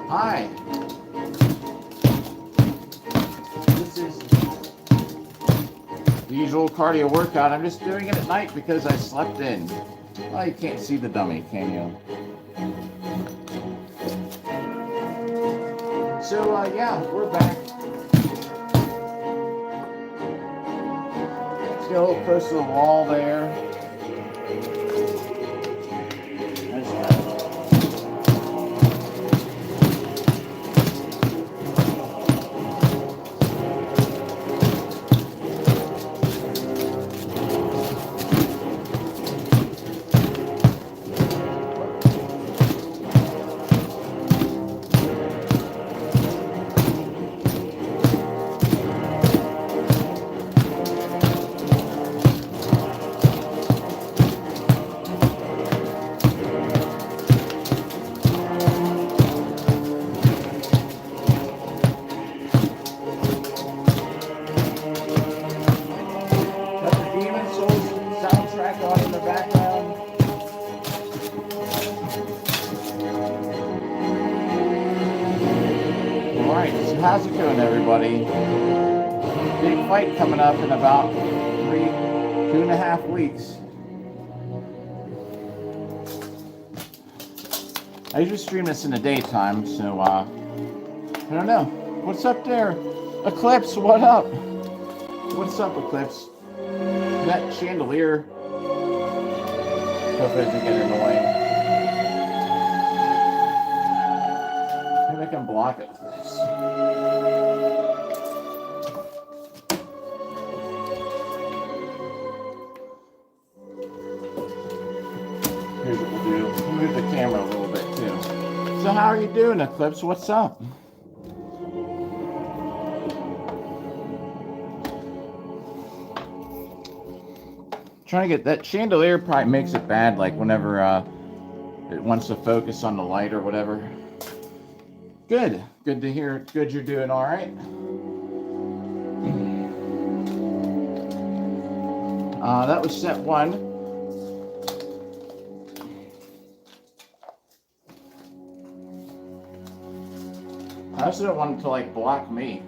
Hi. This is the usual cardio workout. I'm just doing it at night because I slept in. Oh, you can't see the dummy, can you? So, yeah, we're back. Let's get a little close to the wall there. How's it going, everybody? Big fight coming up in about 2.5 weeks. I usually stream this in the daytime, so I don't know. What's up there? Eclipse, what up? What's up, Eclipse? That chandelier. Hope it doesn't get annoying. Maybe I can block it with this. Here's what we'll do. We'll move the camera a little bit too. So how are you doing, Eclipse? What's up? Trying to get that chandelier probably makes it bad, like whenever it wants to focus on the light or whatever. Good. Good to hear. Good you're doing all right. That was set 1. I also don't want it to like block me.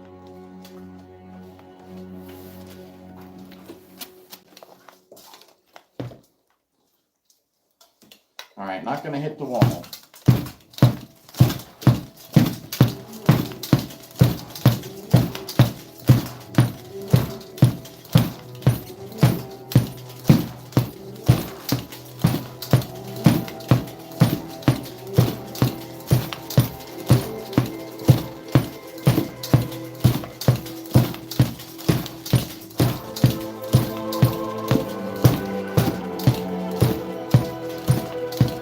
All right, not gonna hit the wall.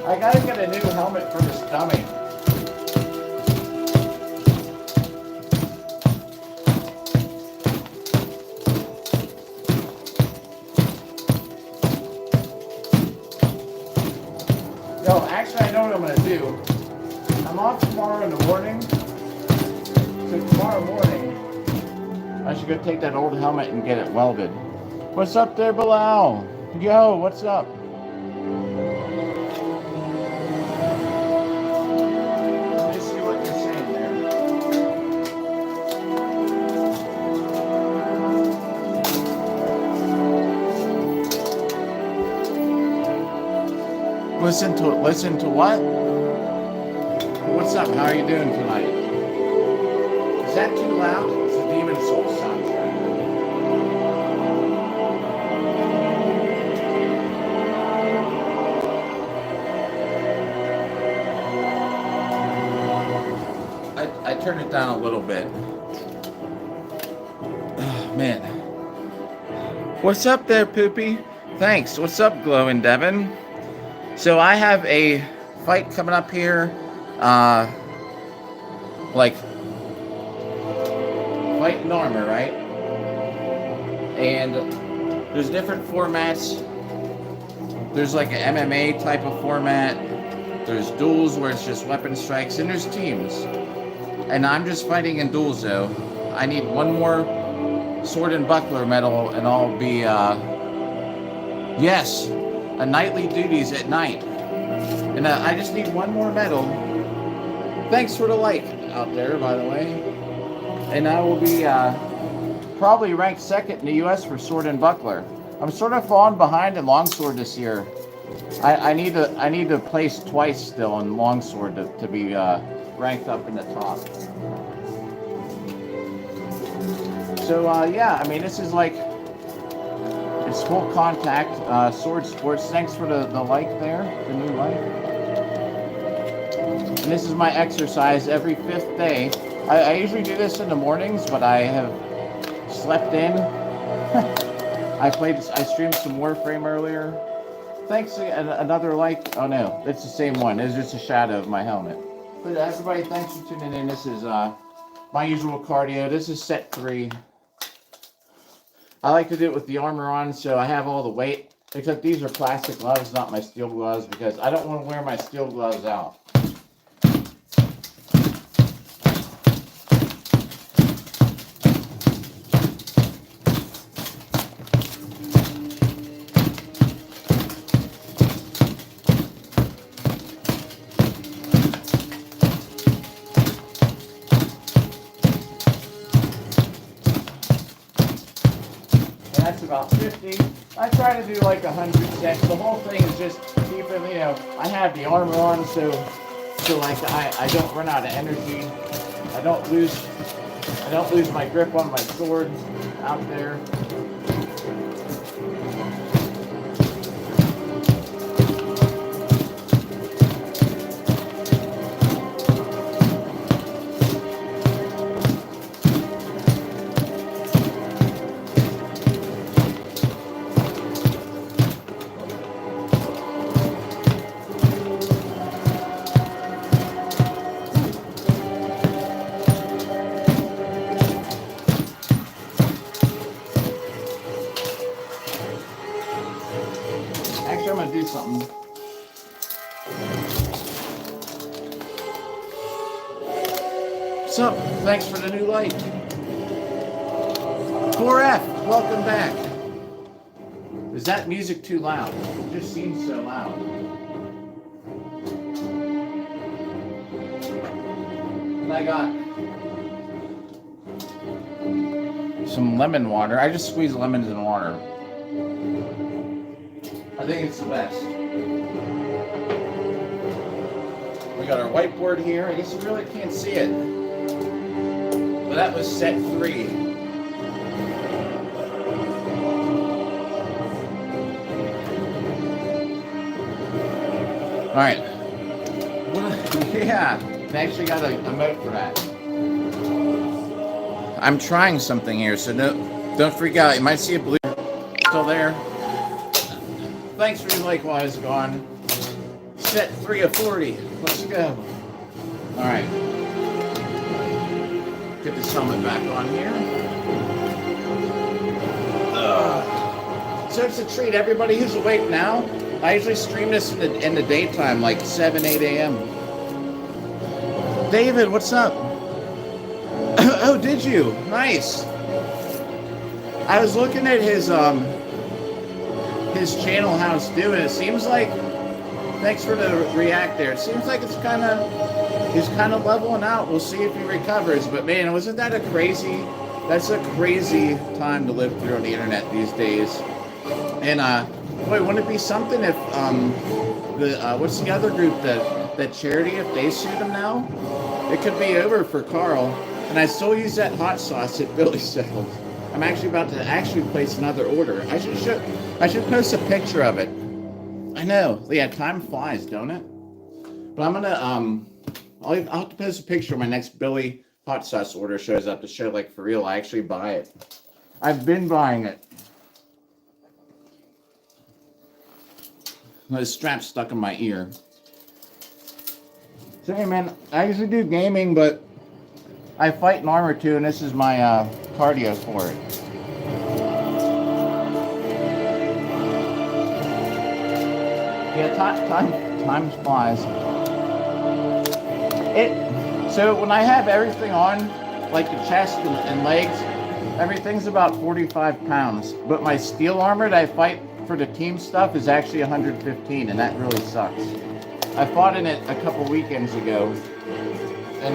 I gotta get a new helmet for this dummy. Yo, actually I know what I'm gonna do. I'm off tomorrow in the morning. So tomorrow morning, I should go take that old helmet and get it welded. What's up there, Bilal? Yo, what's up? Listen to what? What's up? How are you doing tonight? Is that too loud? It's the Demon Soul soundtrack. I turned it down a little bit. Oh, man. What's up there, Poopy? Thanks. What's up, Glowing Devin? So I have a fight coming up here, like fight in armor, right? And there's different formats. There's like an MMA type of format. There's duels where it's just weapon strikes, and there's teams. And I'm just fighting in duels though. I need one more sword and buckler medal, and I'll be yes. A nightly duties at night. And I just need one more medal. Thanks for the like out there, by the way. And I will be probably ranked second in the U.S. for sword and buckler. I'm sort of falling behind in longsword this year. I need to place twice still in longsword to be ranked up in the top. So yeah, I mean, this is like, it's full contact sword sports. Thanks for the like there, the new like. And this is my exercise every 5th day. I usually do this in the mornings, but I have slept in. I streamed some Warframe earlier. Thanks, another like. Oh no, it's the same one. It's just a shadow of my helmet. But everybody, thanks for tuning in. This is my usual cardio. This is set 3. I like to do it with the armor on, so I have all the weight. Except these are plastic gloves, not my steel gloves, because I don't want to wear my steel gloves out. That's about 50. I try to do like 100 sets. The whole thing is just keeping, you know, I have the armor on, so like I don't run out of energy. I don't lose my grip on my sword out there. Actually, I'm gonna do something. So, thanks for the new light. 4F, welcome back. Is that music too loud? It just seems so loud. And I got some lemon water. I just squeeze lemons in water. I think it's the best. We got our whiteboard here. I guess you really can't see it. But that was set 3. All right. Yeah, I actually got a note for that. I'm trying something here, so don't freak out. You might see a blue still there. Thanks for your like while I was gone. Set 3 of 40. Let's go. All right. Get this helmet back on here. So it's a treat. Everybody who's awake now, I usually stream this in the daytime, like 7, 8 a.m. David, what's up? Oh, did you? Nice. I was looking at his channel, how it's doing. It seems like, thanks for the react there. It seems like he's kind of leveling out. We'll see if he recovers. But man, wasn't that that's a crazy time to live through on the internet these days. And boy, wouldn't it be something if what's the other group, that charity, if they sued him now? It could be over for Carl. And I still use that hot sauce that Billy settled. I'm actually about to place another order. I should post a picture of it. I know. Yeah, time flies, don't it? But I'm gonna I'll have to post a picture when my next Billy hot sauce order shows up to show, like, for real, I actually buy it. I've been buying it. The strap's stuck in my ear. So hey man, I usually do gaming, but I fight in armor too, and this is my cardio for it. Yeah, time flies. So when I have everything on, like the chest and legs, everything's about 45 pounds. But my steel armor that I fight for the team stuff is actually 115, and that really sucks. I fought in it a couple weekends ago, And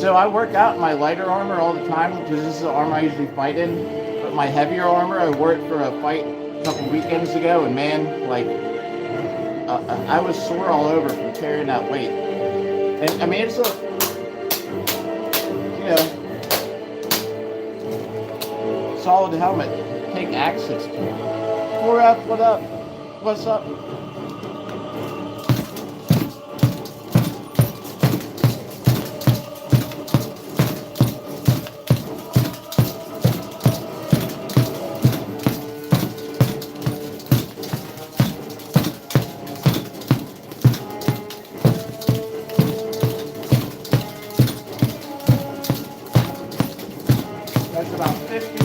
so I work out in my lighter armor all the time because this is the armor I usually fight in. But my heavier armor, I wore it for a fight a couple weekends ago, and man, like, I was sore all over from carrying that weight. And I mean, it's a, you know, solid helmet. Take access to it. 4F, what up? What's up? That's about 50.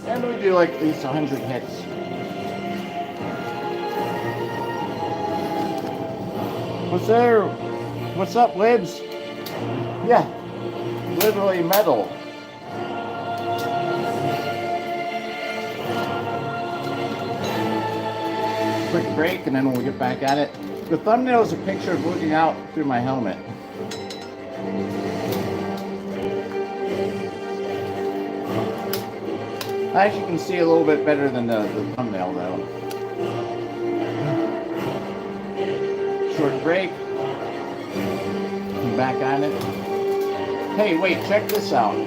And we do like at least 100 hits. What's there? What's up, Libs? Yeah, literally metal. Quick break, and then we'll get back at it. The thumbnail is a picture of looking out through my helmet. I actually can see a little bit better than the thumbnail though. Short break. Come back on it. Hey, wait, check this out.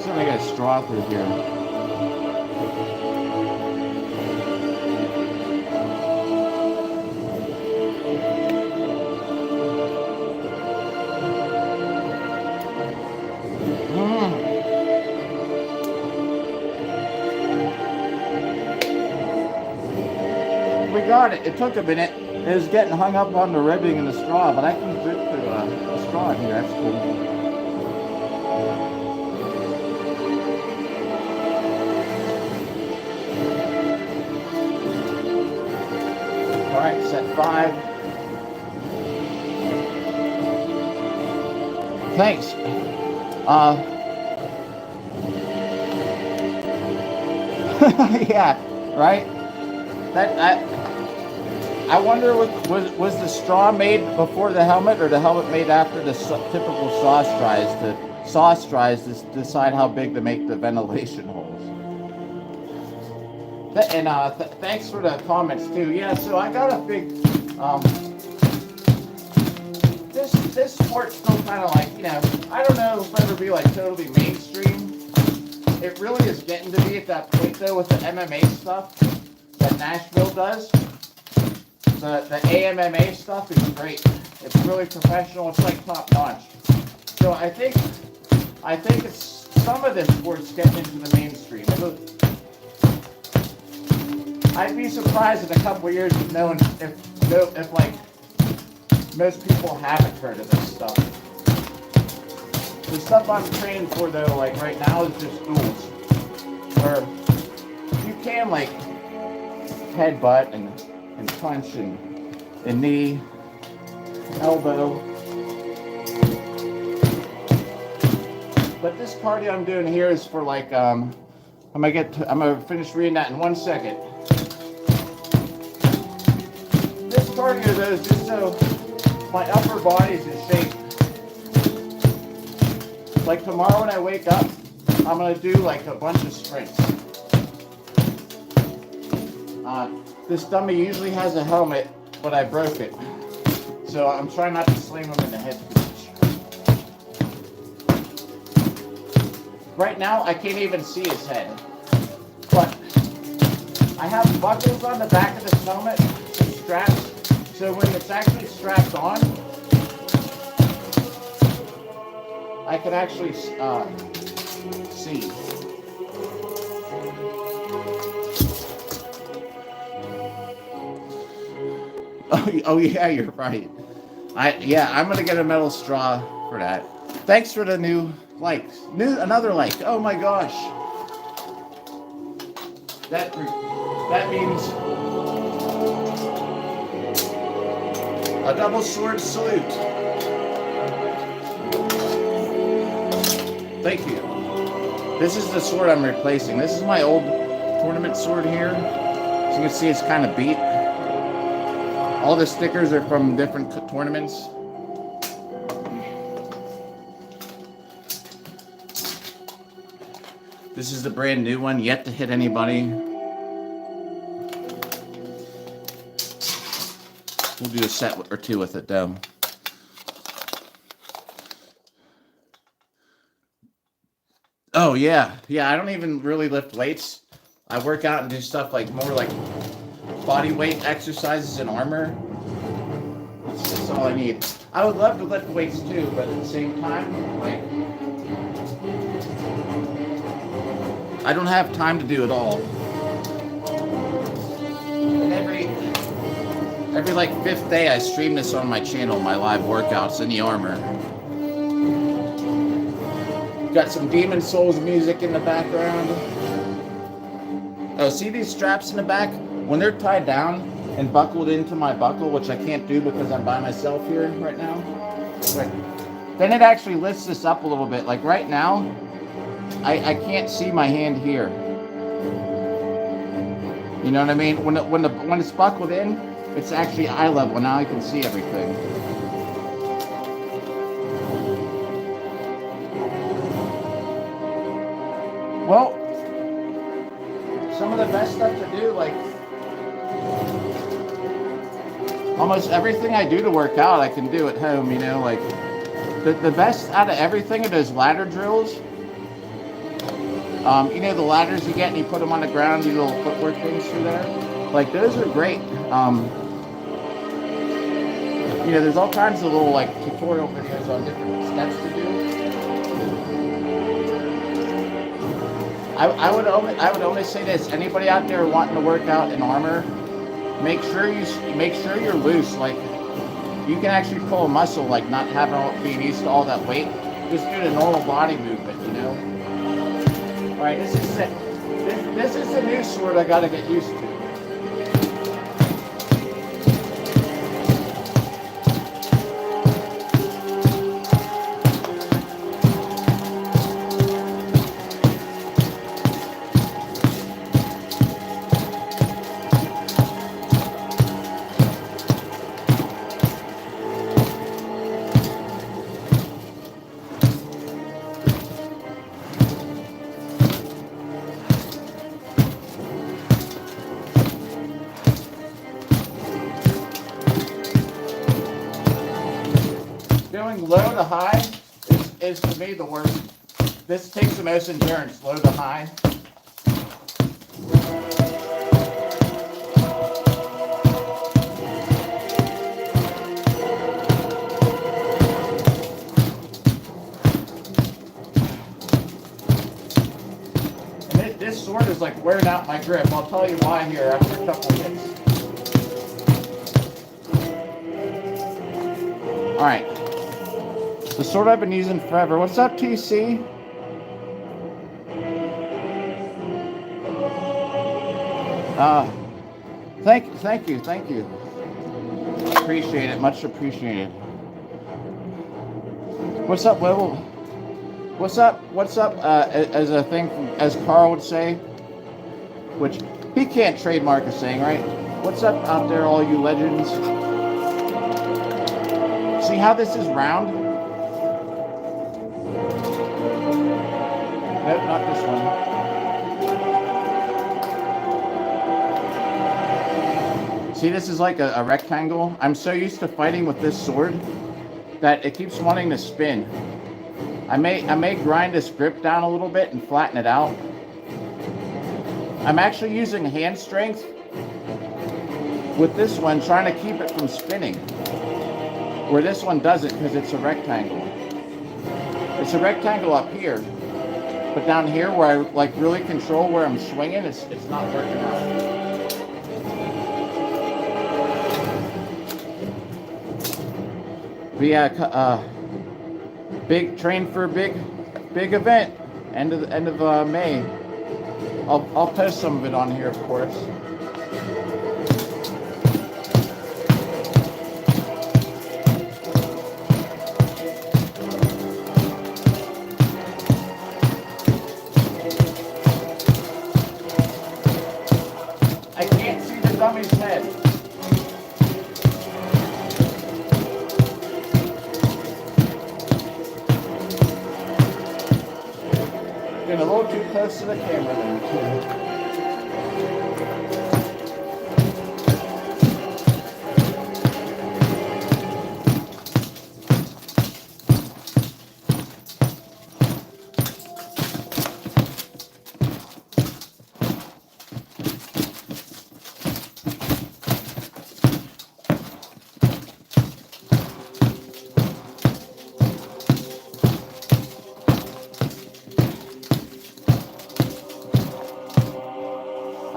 So I got a straw through here. We got it. It took a minute. It was getting hung up on the ribbing and the straw, but I can fit the straw in here. That's cool. All right, set 5. Thanks. Yeah, right. I wonder, was the straw made before the helmet, or the helmet made after the typical sauce dries? The sauce dries to decide how big to make the ventilation holes. And thanks for the comments too. Yeah, so I got a big. This sport's still kind of like, you know, I don't know if it'll ever be like totally mainstream. It really is getting to be at that point though with the MMA stuff that Nashville does. The AMMA stuff is great. It's really professional. It's like top notch. So I think it's some of this sports getting into the mainstream. I'd be surprised in a couple of years of knowing if like most people haven't heard of this stuff. The stuff I'm trained for though, like right now, is just duels, where you can like headbutt and punch and knee, elbow. But this cardio I'm doing here is for like I'm gonna finish reading that in 1 second. This cardio though is just so my upper body's in shape. Like tomorrow when I wake up, I'm gonna do like a bunch of sprints. This dummy usually has a helmet, but I broke it. So I'm trying not to slam him in the head too much. Right now, I can't even see his head. But I have buckles on the back of this helmet, some straps, so when it's actually strapped on, I can actually see. Oh yeah, you're right. I'm gonna get a metal straw for that. Thanks for the new likes. Another like. Oh my gosh. That means a double sword salute. Thank you. This is the sword I'm replacing. This is my old tournament sword here. As you can see, it's kind of beat. All the stickers are from different tournaments. This is the brand new one, yet to hit anybody. We'll do a set or two with it though. Oh yeah, I don't even really lift weights. I work out and do stuff like more like body weight exercises and armor. That's all I need. I would love to lift weights too, but at the same time, like, I don't have time to do it all. And every like 5th day I stream this on my channel, my live workouts in the armor. Got some Demon Souls music in the background. Oh, see these straps in the back? When they're tied down and buckled into my buckle, which I can't do because I'm by myself here right now, then it actually lifts this up a little bit. Like right now, I can't see my hand here. You know what I mean? When it's buckled in, it's actually eye level. Now I can see everything. Well, some of the best stuff to do, like almost everything I do to work out, I can do at home. You know, like the best out of everything are those ladder drills. You know the ladders you get and you put them on the ground, these little footwork things through there. Like those are great. You know, there's all kinds of little like tutorial videos on different steps to do. I would only say this: anybody out there wanting to work out in armor, make sure you're loose. Like you can actually pull a muscle, like not being used to all that weight. Just do the normal body movement, you know. All right, this is it. This is the new sword I got to get used to. Going low to high is to me the worst. This takes the most endurance, low to high. And this sword is like wearing out my grip. I'll tell you why here after a couple of hits. All right. The sword I've been using forever. What's up, TC? Thank you. Appreciate it, much appreciated. What's up, Will? What's up? As a thing, as Carl would say, which he can't trademark a saying, right? What's up out there, all you legends? See how this is round? Nope, not this one. See, this is like a rectangle. I'm so used to fighting with this sword that it keeps wanting to spin. I may grind this grip down a little bit and flatten it out. I'm actually using hand strength with this one, trying to keep it from spinning. Where this one doesn't, because it's a rectangle. It's a rectangle up here. But down here where I like really control where I'm swinging, it's not working out. But yeah, big train for a big event. End of May. I'll post some of it on here, of course. I can't see the dummy's head. Getting a little too close to the camera there.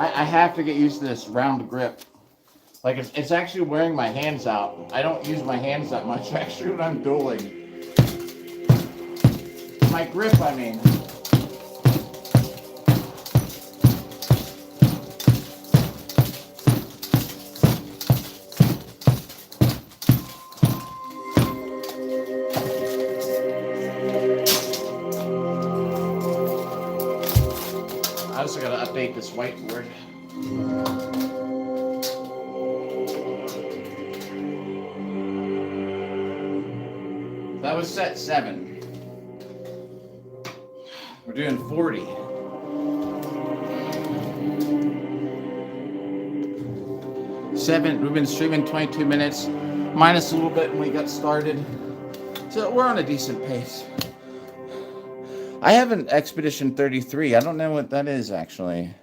I have to get used to this round grip. Like it's actually wearing my hands out. I don't use my hands that much actually when I'm dueling. My grip, I mean. I also gotta update this whiteboard. That was set 7. We're doing 40. We've been streaming 22 minutes, minus a little bit when we got started. So we're on a decent pace. I have an Expedition 33. I don't know what that is, actually.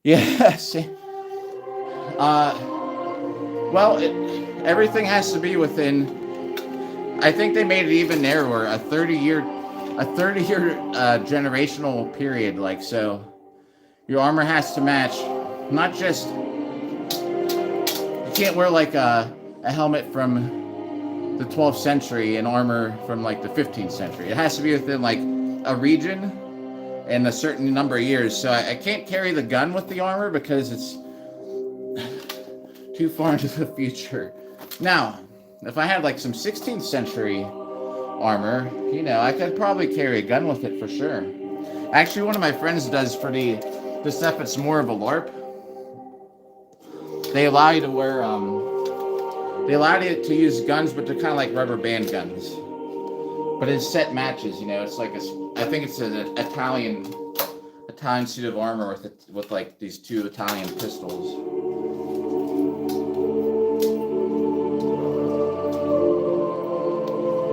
Yeah, see. Well, everything has to be within... I think they made it even narrower, a 30-year generational period. Like, so your armor has to match, not just... You can't wear, like, a helmet from the 12th century and armor from, like, the 15th century. It has to be within, like, a region and a certain number of years. So I can't carry the gun with the armor because it's too far into the future. Now, if I had like some 16th century armor, you know, I could probably carry a gun with it for sure. Actually, one of my friends does for the stuff it's more of a LARP. They allow you to wear, they allow you to use guns, but they're kind of like rubber band guns. But it's set matches, you know. It's like I think it's an Italian suit of armor with like these 2 Italian pistols.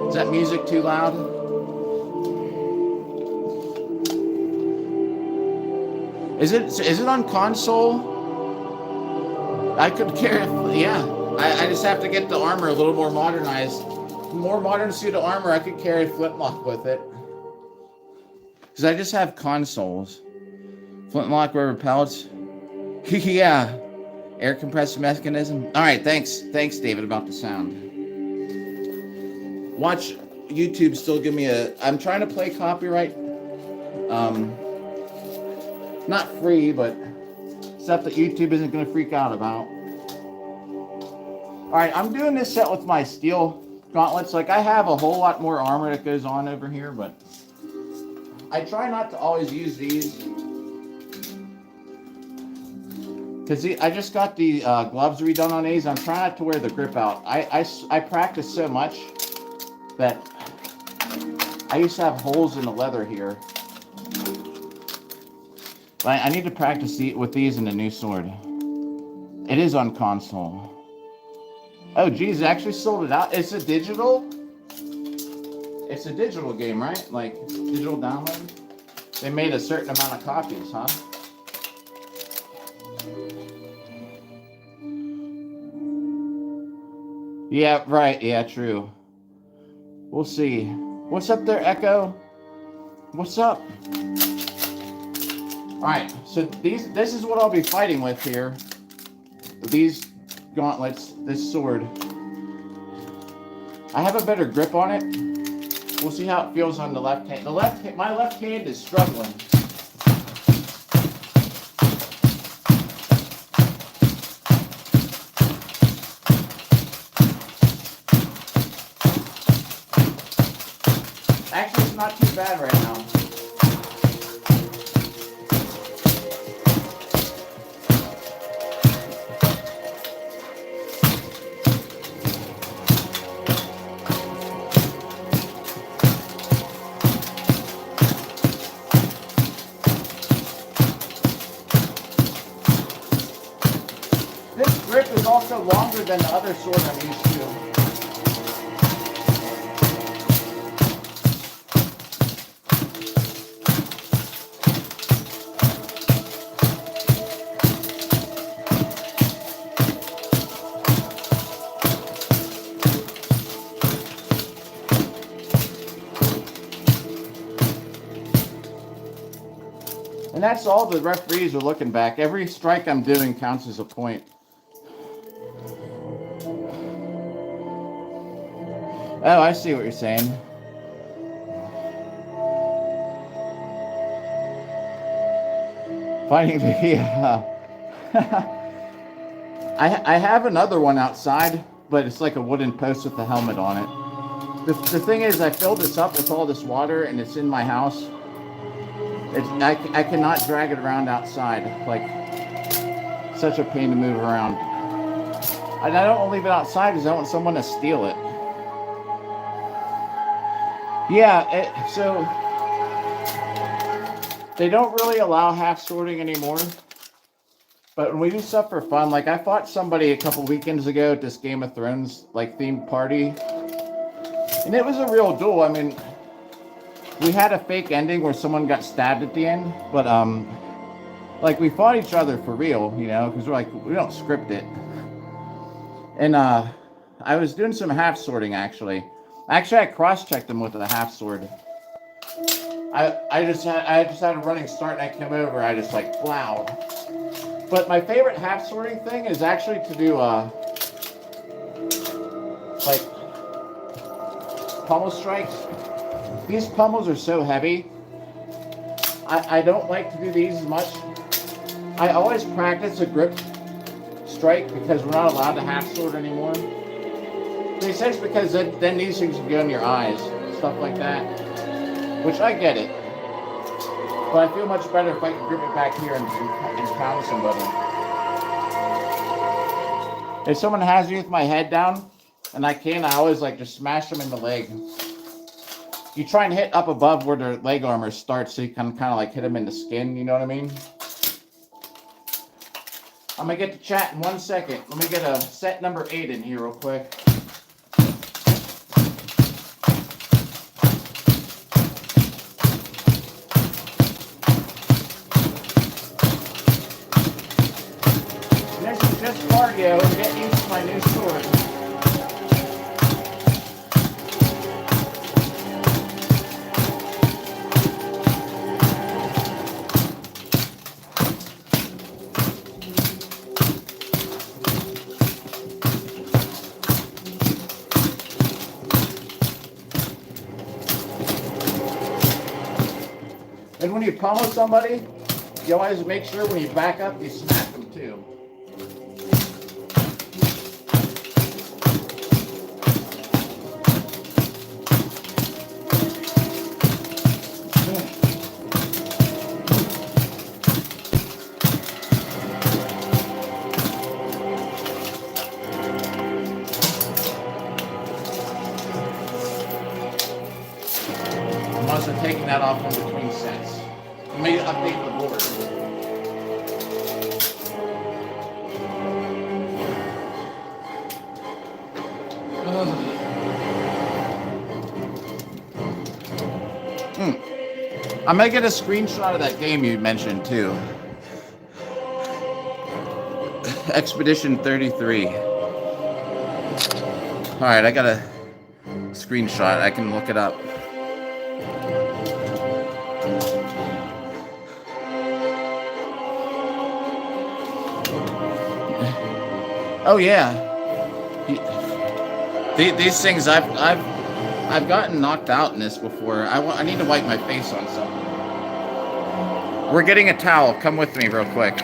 Is that music too loud? Is it on console? I could carry it, yeah. I just have to get the armor a little more modernized. More modern suit of armor, I could carry flintlock with it. Because I just have consoles. Flintlock, rubber pellets. Yeah. Air compressor mechanism. Alright, thanks. Thanks, David, about the sound. Watch YouTube still give me a... I'm trying to play copyright. Not free, but stuff that YouTube isn't going to freak out about. Alright, I'm doing this set with my steel gauntlets. Like, I have a whole lot more armor that goes on over here, but I try not to always use these because I just got the gloves redone on these. I'm trying not to wear the grip out. I practice so much that I used to have holes in the leather here. But I need to practice with these in the new sword. It is on console. Oh, geez, they actually sold it out. It's a digital? It's a digital game, right? Like, digital download? They made a certain amount of copies, huh? Yeah, right. Yeah, true. We'll see. What's up there, Echo? What's up? Alright, so this is what I'll be fighting with here. These gauntlets, this sword. I have a better grip on it. We'll see how it feels on the left hand. My left hand is struggling. Actually, it's not too bad right now. This grip is also longer than the other sword I'm used to. And that's all the referees are looking back. Every strike I'm doing counts as a point. Oh, I see what you're saying. Finding the I have another one outside, but it's like a wooden post with a helmet on it. The thing is, I filled this up with all this water, and it's in my house. I cannot drag it around outside. Like, such a pain to move around. And I don't want to leave it outside because I want someone to steal it. Yeah, so they don't really allow half sorting anymore. But when we do stuff for fun, like I fought somebody a couple weekends ago at this Game of Thrones like themed party. And it was a real duel. I mean, we had a fake ending where someone got stabbed at the end, but like we fought each other for real, you know, because we're like, we don't script it. And I was doing some half sorting actually. Actually, I cross-checked them with a half sword. I just had a running start and I came over. I just like plowed. But my favorite half sorting thing is actually to do like pummel strikes. These pummels are so heavy. I don't like to do these as much. I always practice a grip strike because we're not allowed to half sword anymore. They say it's because then these things can go in your eyes, stuff like that. Which I get it. But I feel much better if I can grip it back here and pound somebody. If someone has me with my head down, and I can, I always like just smash them in the leg. You try and hit up above where their leg armor starts so you can kind of like hit them in the skin, you know what I mean? I'm going to get to chat in 1 second. Let me get a set number 8 in here real quick. This is just cardio and get used to my new sword. And when you pummel somebody, you always make sure when you back up, you smack them too. I'm also taking that off in between sets. Let me update the board. I'm gonna get a screenshot of that game you mentioned too. Expedition 33. Alright, I got a screenshot. I can look it up. Oh yeah. These things I've gotten knocked out in this before. I need to wipe my face on something. We're getting a towel. Come with me real quick.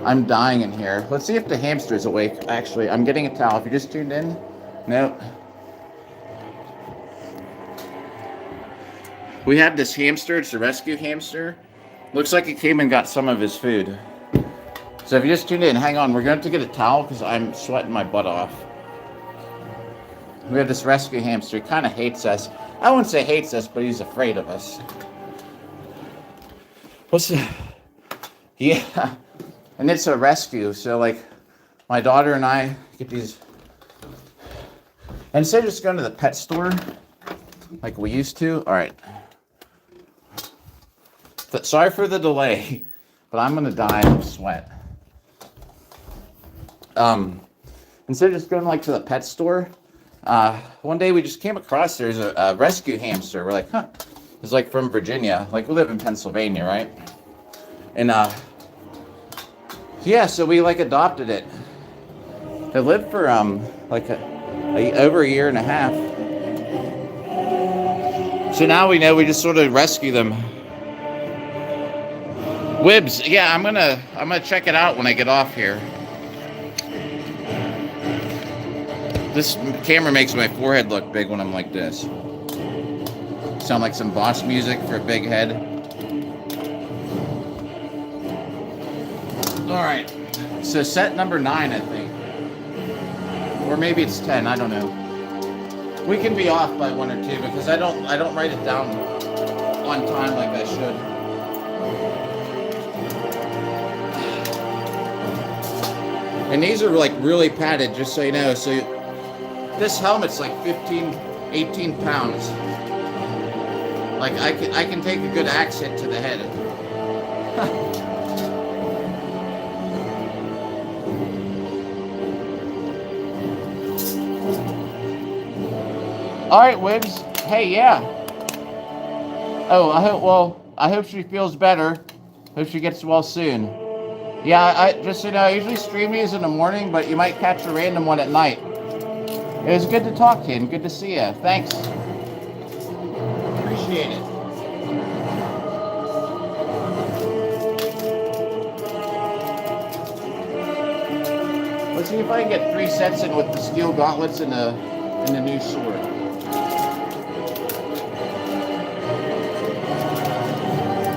I'm dying in here. Let's see if the hamster's awake. Actually, I'm getting a towel. If you just tuned in, nope. We had this hamster. It's a rescue hamster. Looks like it came and got some of his food. So if you just tuned in, hang on. We're going to get a towel because I'm sweating my butt off. We have this rescue hamster. He kind of hates us. I wouldn't say hates us, but he's afraid of us. What's the... Yeah. And it's a rescue. So, like, my daughter and I get these... And instead of just going to the pet store, like we used to... All right. Sorry for the delay, but I'm going to die of sweat. Instead of just going, like, to the pet store... one day we just came across there's a rescue hamster. We're like, huh. It's like from Virginia. Like, we live in Pennsylvania, right? And yeah, so we like adopted it. It lived for like over a year and a half. So now we know we just sort of rescue them. Wibs, yeah, I'm gonna check it out when I get off here. This camera makes my forehead look big when I'm like this. Sound like some boss music for a big head. Alright, so set number 9, I think. Or maybe it's 10, I don't know. We can be off by 1 or 2 because I don't write it down on time like I should. And these are like really padded, just so you know. So this helmet's like 18 pounds. Like I can take a good axe hit to the head. All right, Wibs. Hey, yeah. Oh, I hope she feels better. Hope she gets well soon. Yeah, I just, you know, I usually stream these in the morning, but you might catch a random one at night. It was good to talk to you and good to see you. Thanks. Appreciate it. Let's see if I can get 3 sets in with the steel gauntlets and the new sword.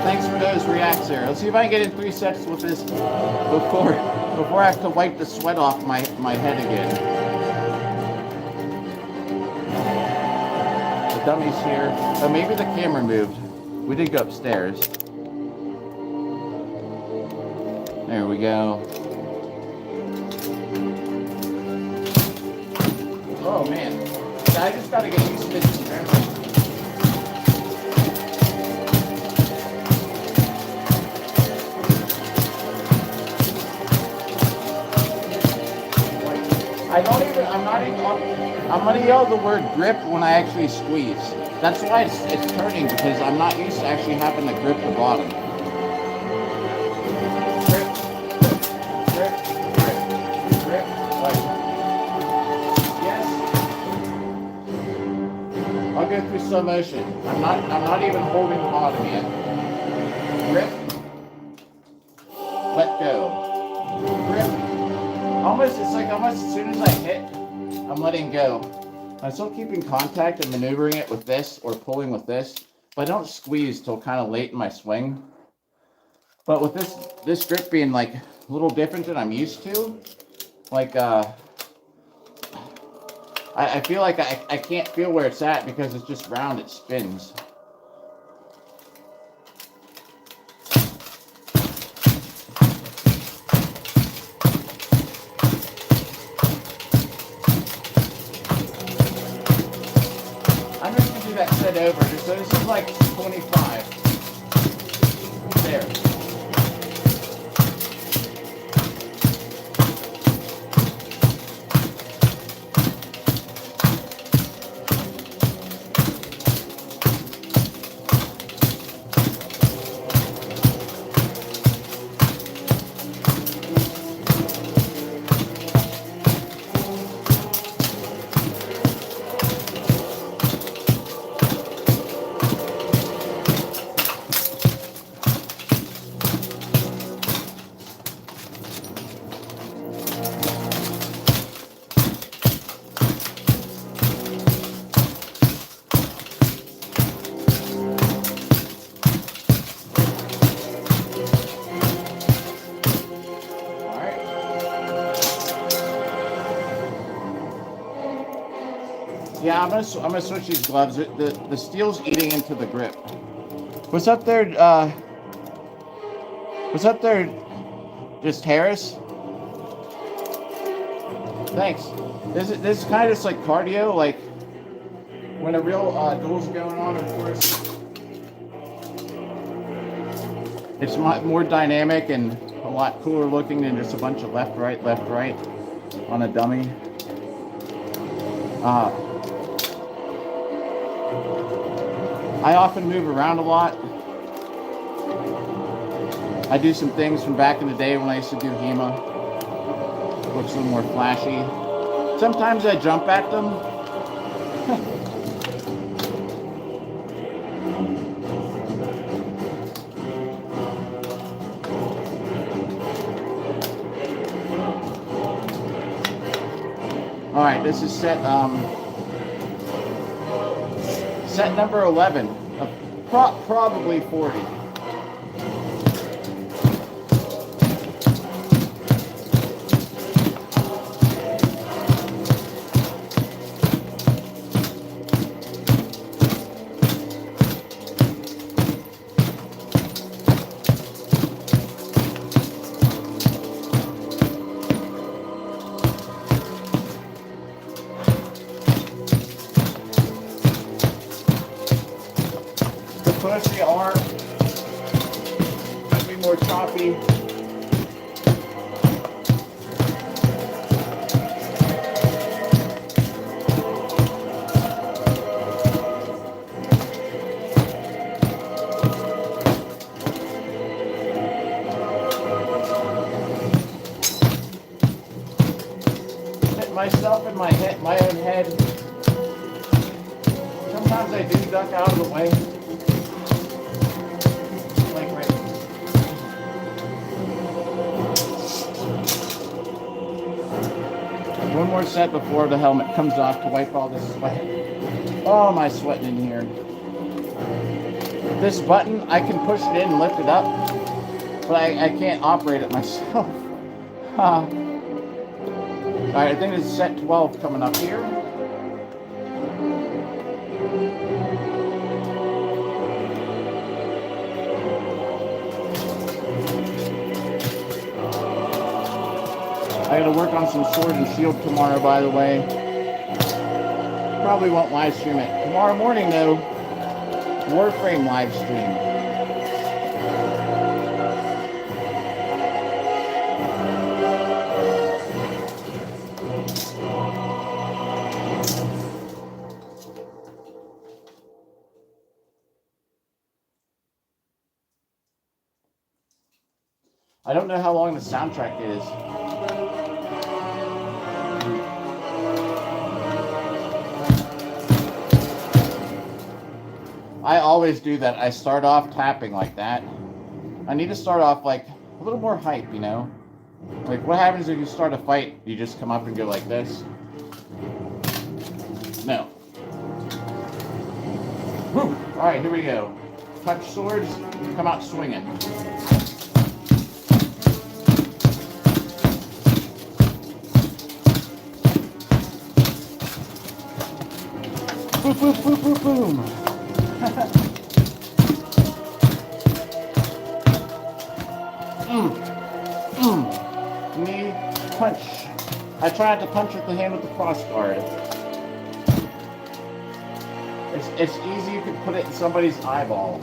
Thanks for those reacts there. Let's see if I can get in 3 sets with this before I have to wipe the sweat off my head again. The dummy's here. Oh, maybe the camera moved. We did go upstairs. There we go. Oh man, I just gotta get used to this. I'm gonna yell the word grip when I actually squeeze. That's why it's turning, because I'm not used to actually having to grip the bottom. Grip, grip, grip, grip, like, yes. I'll go through slow motion. I'm not even holding the bottom yet. Grip, let go. Grip. It's like almost as soon as I hit, I'm letting go. I'm still keeping contact and maneuvering it with this or pulling with this, but I don't squeeze till kind of late in my swing. But with this grip being like a little different than I'm used to, like I feel like I can't feel where it's at because it's just round, it spins. That set over, so this is like 25. There. Yeah, I'm gonna switch these gloves. The steel's eating into the grip. What's up there? What's up there? Just Harris. Thanks. This is kind of just like cardio, like when a real duel's going on. Of course, it's more dynamic and a lot cooler looking than just a bunch of left right on a dummy. I often move around a lot. I do some things from back in the day when I used to do HEMA. Looks a little more flashy. Sometimes I jump at them. All right, this is set number 11, probably 40. Push the arm, might be more choppy. Hit myself in my own head. Sometimes I do duck out of the way. One more set before the helmet comes off to wipe all this sweat. Oh, am I sweating in here? This button, I can push it in and lift it up, but I can't operate it myself. Alright, I think it's set 12 coming up here. I gotta work on some Sword and Shield tomorrow, by the way. Probably won't live stream it. Tomorrow morning, though, Warframe live stream. I don't know how long the soundtrack is. I always do that. I start off tapping like that. I need to start off like a little more hype, you know? Like what happens if you start a fight? You just come up and go like this? No. Woo! Alright, here we go. Touch swords, come out swinging. Boom, boom, boom, boom, boom. Knee, punch. I tried to punch with the hand with the cross guard. It's easy, you could put it in somebody's eyeball.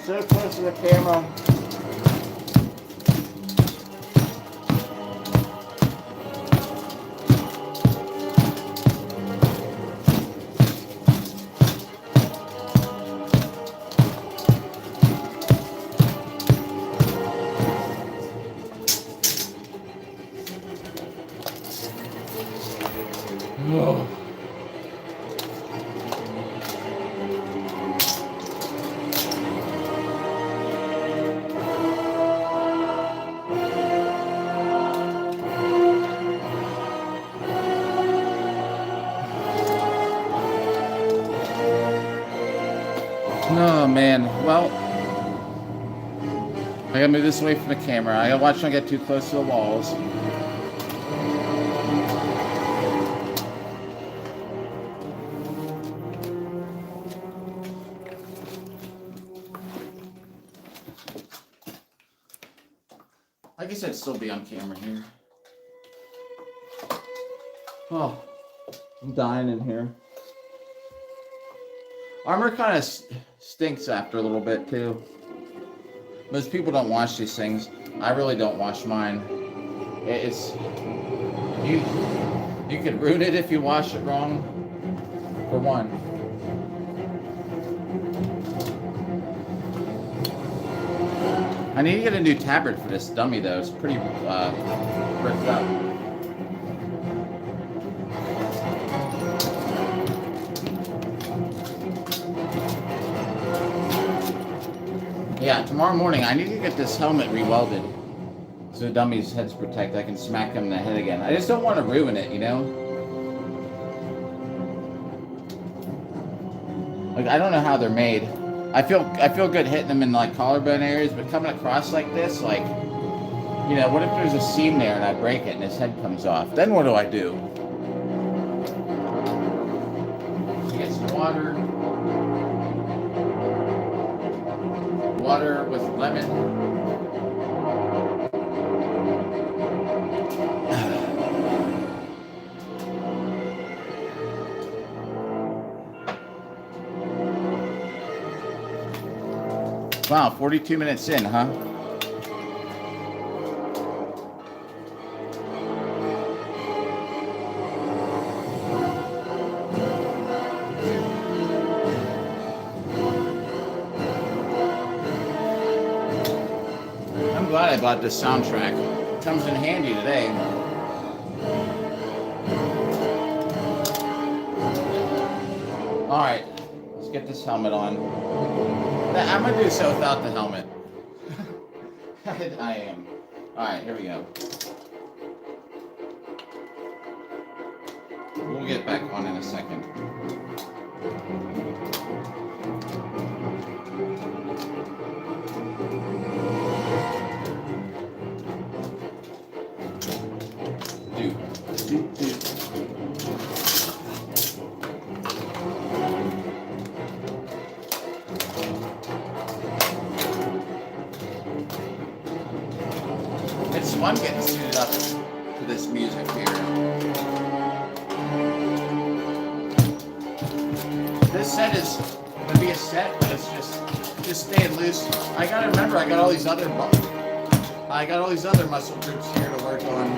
So close to the camera. Oh man, well, I gotta move this away from the camera. I gotta watch not get too close to the walls. I guess I'd still be on camera here. Oh, I'm dying in here. Armor kind of stinks after a little bit too. Most people don't wash these things. I really don't wash mine. It's you could ruin it if you wash it wrong. For one. I need to get a new tabard for this dummy though. It's pretty ripped up. Yeah, tomorrow morning I need to get this helmet rewelded so the dummy's head's protected. I can smack him in the head again. I just don't want to ruin it, you know? Like, I don't know how they're made. I feel good hitting them in like collarbone areas, but coming across like this, like, you know, what if there's a seam there and I break it and his head comes off? Then what do I do? Get some water. Water with lemon. Wow, 42 minutes in, huh? I'm glad I bought this soundtrack. It comes in handy today. Alright, let's get this helmet on. I'm gonna do so without the helmet. I am. Alright, here we go. We'll get back on in a second. It's fun getting suited up to this music here. This set is gonna be a set, but it's just staying loose. I gotta remember, I got all these other muscle groups here to work on.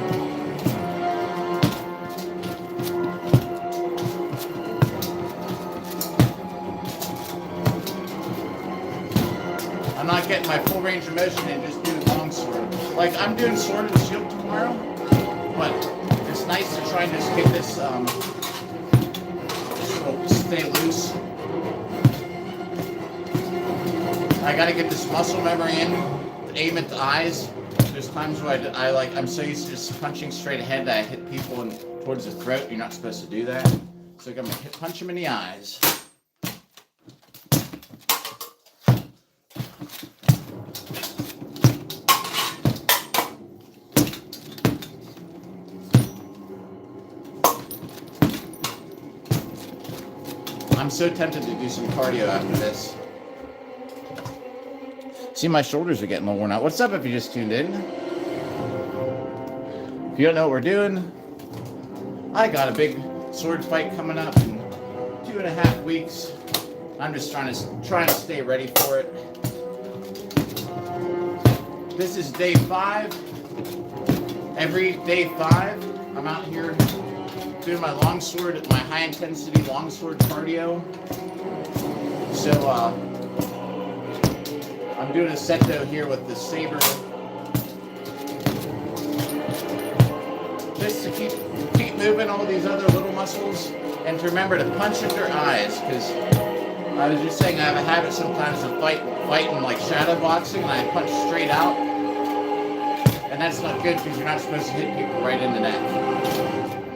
I'm not getting my full range of motion and just doing longsword. Like, I'm doing sword and shield tomorrow, but it's nice to try and just get this, stay loose. I gotta get this muscle memory in, aim at the eyes. There's times where I'm so used to just punching straight ahead that I hit people towards the throat. You're not supposed to do that. So I'm gonna punch them in the eyes. I'm so tempted to do some cardio after this. See, my shoulders are getting a little worn out. What's up if you just tuned in? If you don't know what we're doing, I got a big sword fight coming up in 2.5 weeks. I'm just trying to stay ready for it. This is day 5. Every day 5, I'm out here doing my longsword, my high intensity longsword cardio. So I'm doing a set though here with the saber, just to keep moving all these other little muscles, and to remember to punch at their eyes, because I was just saying I have a habit sometimes of fighting like shadow boxing, and I punch straight out, and that's not good because you're not supposed to hit people right in the neck.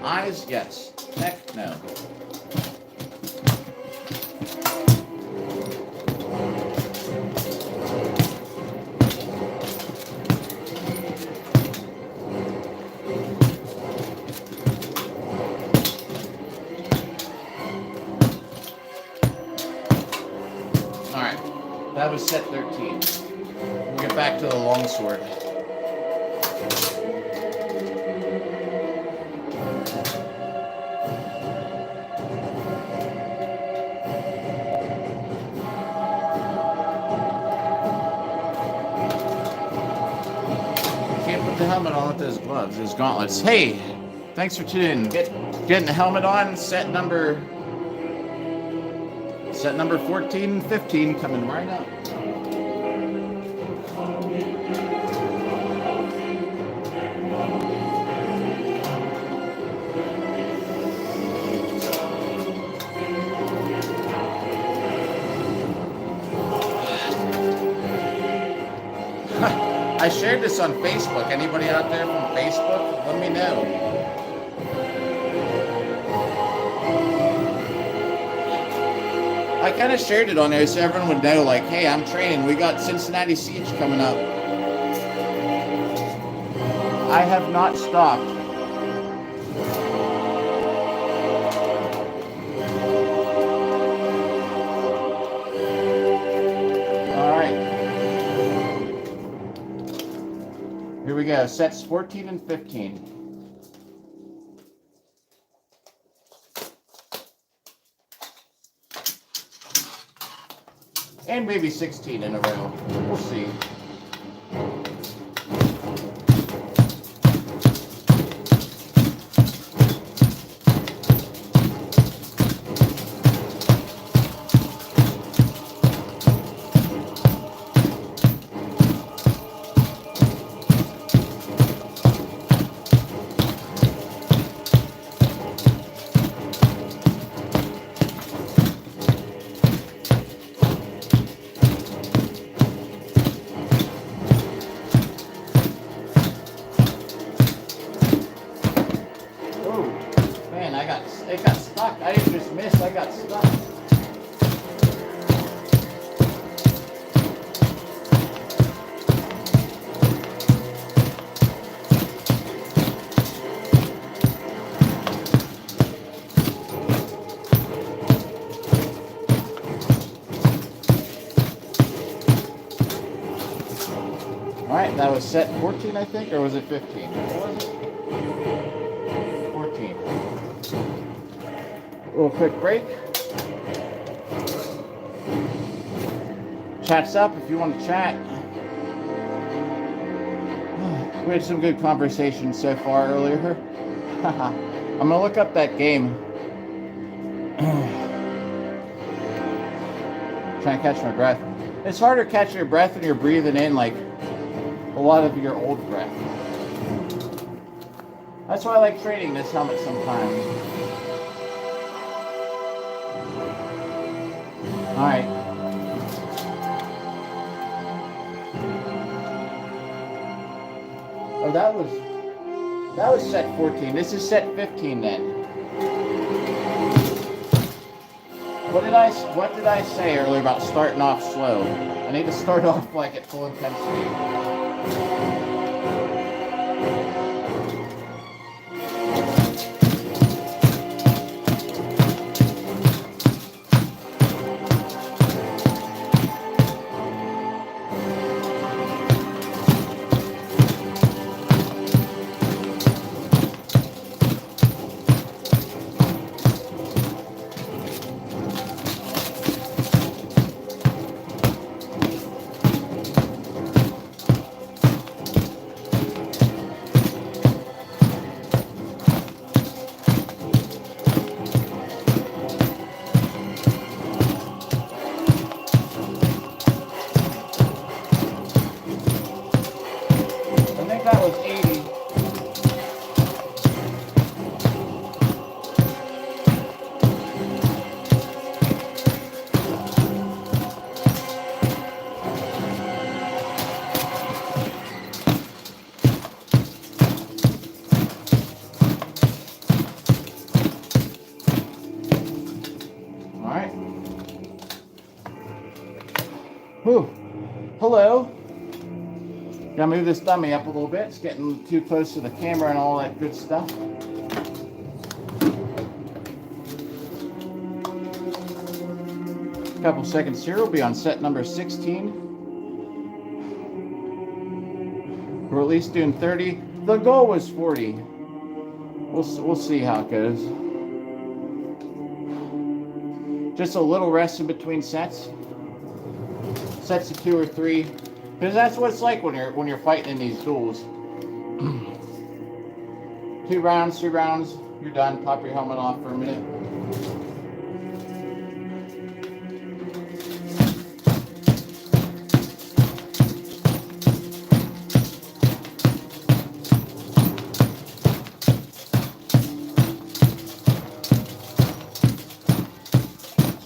Eyes, yes. Neck, no. was set 13. We'll get back to the longsword. Can't put the helmet on with those gloves, those gauntlets. Hey, thanks for tuning in. Getting the helmet on, set number 14 and 15 coming right up. I shared this on Facebook. Anybody out there from Facebook? Let me know. I kind of shared it on there so everyone would know, like, hey, I'm training. We got Cincinnati Siege coming up. I have not stopped. Here we go, sets 14 and 15. And maybe 16 in a row. We'll see. It got stuck. I didn't just miss, I got stuck. Alright, that was set 14, I think, or was it 15? What was it? 14. A little quick break. Chat's up if you want to chat. We had some good conversations so far earlier. I'm gonna look up that game. Trying to catch my breath. It's harder to catch your breath when you're breathing in like a lot of your old breath. That's why I like training this helmet sometimes. Alright. Oh, that was set 14. This is set 15 then. What did I say earlier about starting off slow? I need to start off like at full intensity. That was 80. All right. Whew. Hello. Gotta move this dummy up a little bit. It's getting too close to the camera and all that good stuff. couple seconds here. We'll be on set number 16. We're at least doing 30. The goal was 40. We'll see how it goes. Just a little rest in between sets. Sets of 2 or 3. Because that's what it's like when you're fighting in these duels. 2 rounds, 3 rounds, you're done. Pop your helmet off for a minute.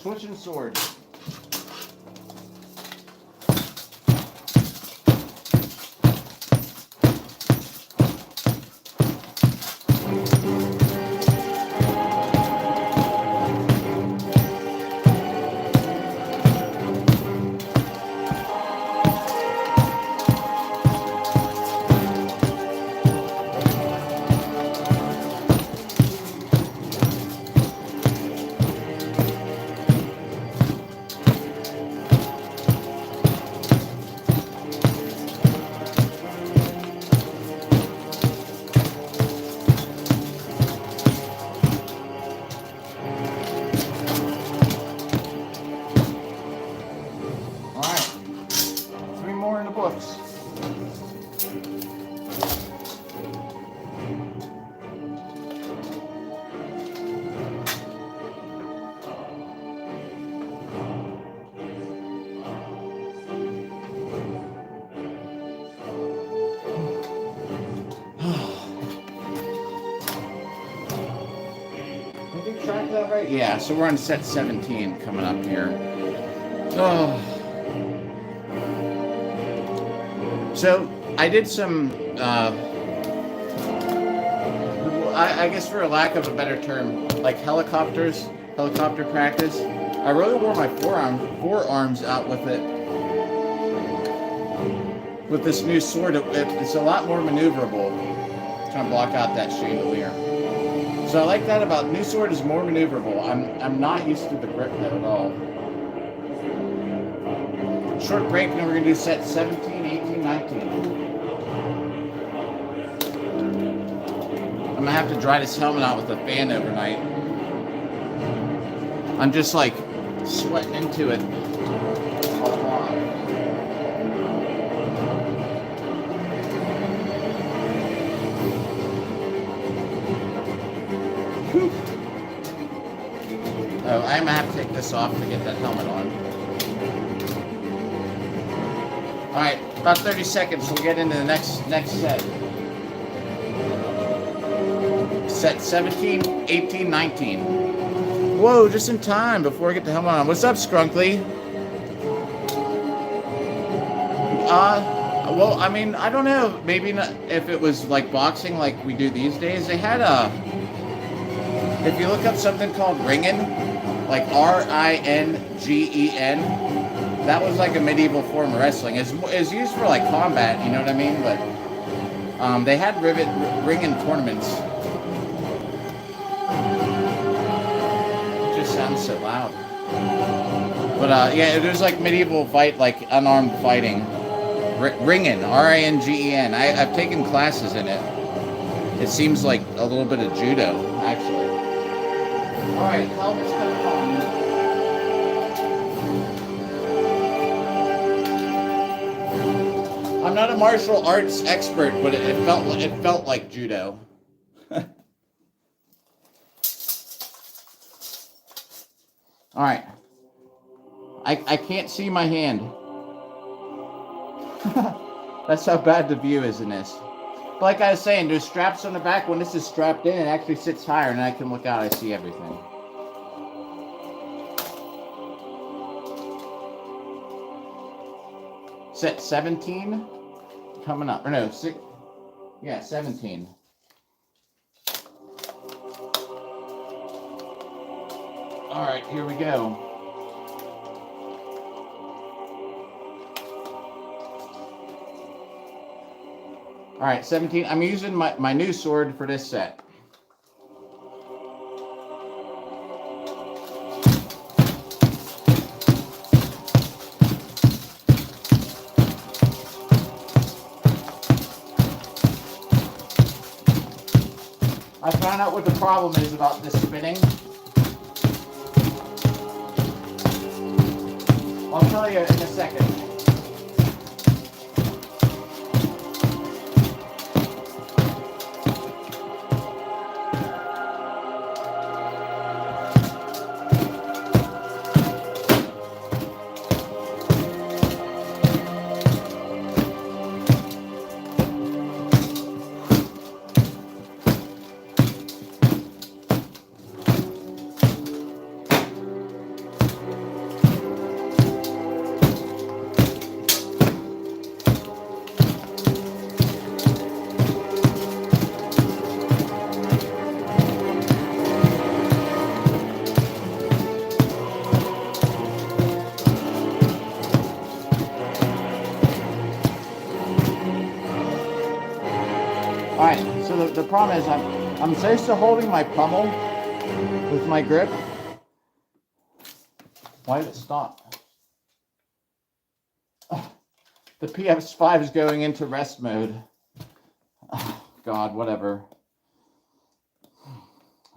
Switching swords. Books. Did you track that right? Yeah, so we're on set 17 coming up here. Oh. So I did some, I guess for a lack of a better term, like helicopter practice. I really wore my forearms out with it. With this new sword, it's a lot more maneuverable. Trying to block out that chandelier. So I like that about new sword is more maneuverable. I'm not used to the grip though at all. Short break, and we're going to do set 17, 18, 19. I'm going to have to dry this helmet out with a fan overnight. I'm just like sweating into it. Oh, I'm going to have to take this off to get that helmet on. Alright, about 30 seconds, we'll get into the next set. Set 17, 18, 19. Whoa, just in time before I get the helmet on. What's up, Skrunkly? Well, I mean, I don't know. Maybe not if it was like boxing like we do these days. They had if you look up something called ringen, like R-I-N-G-E-N, that was like a medieval form of wrestling. It's used for like combat, you know what I mean? But they had ringen tournaments. It just sounds so loud. But yeah, it was like medieval fight, like unarmed fighting. Ringen, R-I-N-G-E-N. I've taken classes in it. It seems like a little bit of judo, actually. All right, helmet's coming on. I'm not a martial arts expert, but it felt like judo. All right. I can't see my hand. That's how bad the view is in this. But like I was saying, there's straps on the back. When this is strapped in, it actually sits higher, and I can look out. I see everything. Set 17 coming up. Or no, 6. Yeah, 17. All right, here we go. All right, 17. I'm using my new sword for this set. find out what the problem is about this spinning. I'll tell you in a second. Alright, so the problem is I'm so used to holding my pommel with my grip. Why did it stop? Oh, the PS5 is going into rest mode. Oh, God, whatever.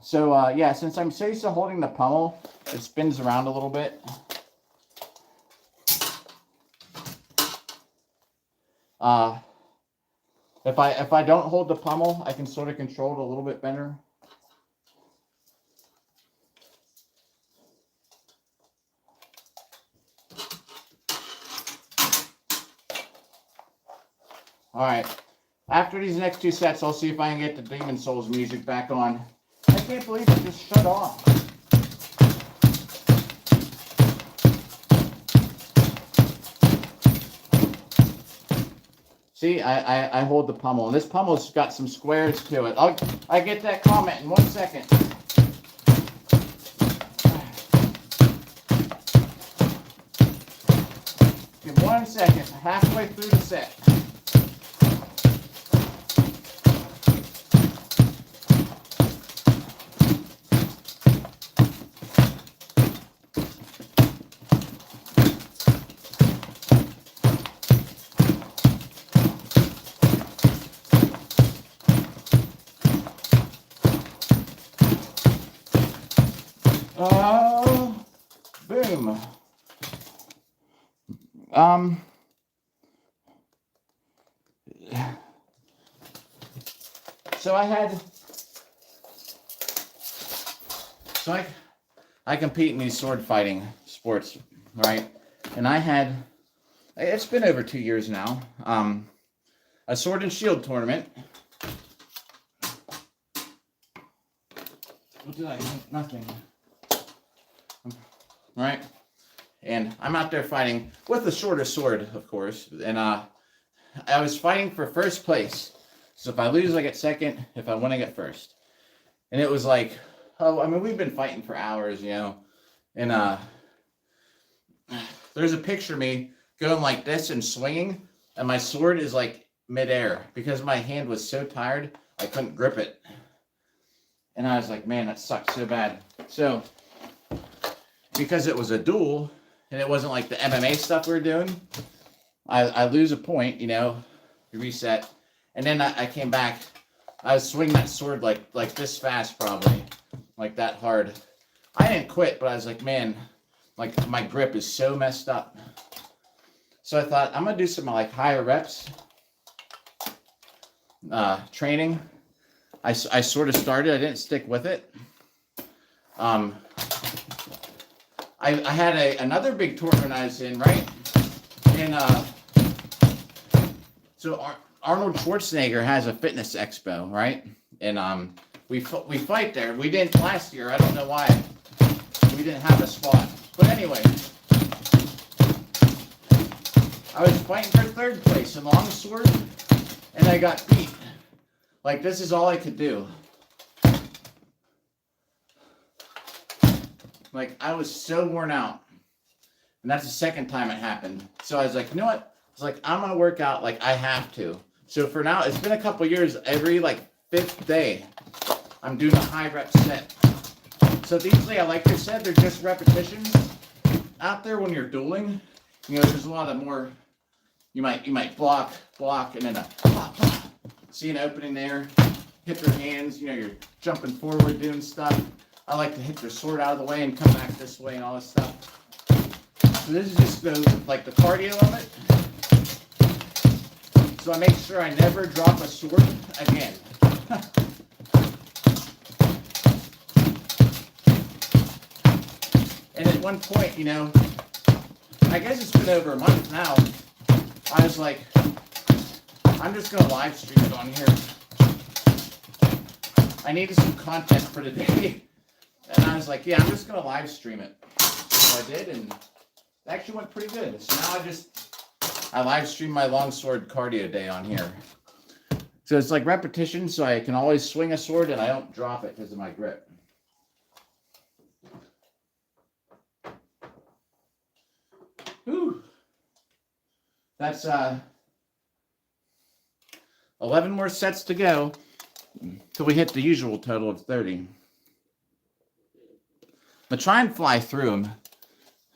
So, yeah, since I'm so used to holding the pommel, it spins around a little bit. If I don't hold the pommel, I can sort of control it a little bit better. All right. After these next 2 sets, I'll see if I can get the Demon Souls music back on. I can't believe it just shut off. See, I hold the pommel, and this pommel's got some squares to it. I get that comment in 1 second. Give 1 second, halfway through the set. Boom. I compete in these sword fighting sports, right? And it's been over 2 years now, a sword and shield tournament. What did I think? Nothing. Right? And I'm out there fighting with the shorter sword, of course. And I was fighting for first place. So if I lose, I get second. If I win, I get first. And it was like, we've been fighting for hours, you know. And there's a picture of me going like this and swinging. And my sword is like midair because my hand was so tired, I couldn't grip it. And I was like, man, that sucks so bad. So, because it was a duel, and it wasn't like the MMA stuff we were doing, I lose a point, you know, reset. And then I came back. I was swinging that sword like this fast, probably. Like that hard. I didn't quit, but I was like, man, like my grip is so messed up. So I thought, I'm going to do some like higher reps training. I sort of started. I didn't stick with it. I had another big tournament I was in, right? And so Arnold Schwarzenegger has a fitness expo, right? And we fight there. We didn't last year. I don't know why. We didn't have a spot. But anyway, I was fighting for third place in Longsword, and I got beat. Like, this is all I could do. Like, I was so worn out. And that's the second time it happened. So I was like, you know what? I was like, I'm going to work out like I have to. So for now, it's been a couple years. Every, like, 5th day, I'm doing a high rep set. So these, like I said, they're just repetitions. Out there when you're dueling, you know, there's a lot of more, you might block, and then a pop. See an opening there? hit their hands, you know, you're jumping forward doing stuff. I like to hit their sword out of the way and come back this way and all this stuff. So this is just like the cardio of it. So I make sure I never drop a sword again. And at one point, you know, I guess it's been over a month now, I was like, I'm just going to live stream it on here. I needed some content for today. And I was like, yeah, I'm just going to live stream it. So I did, and it actually went pretty good. So now I live stream my Longsword Cardio day on here. So it's like repetition, so I can always swing a sword and I don't drop it because of my grip. Whew. That's 11 more sets to go till we hit the usual total of 30. I'm going to try and fly through them.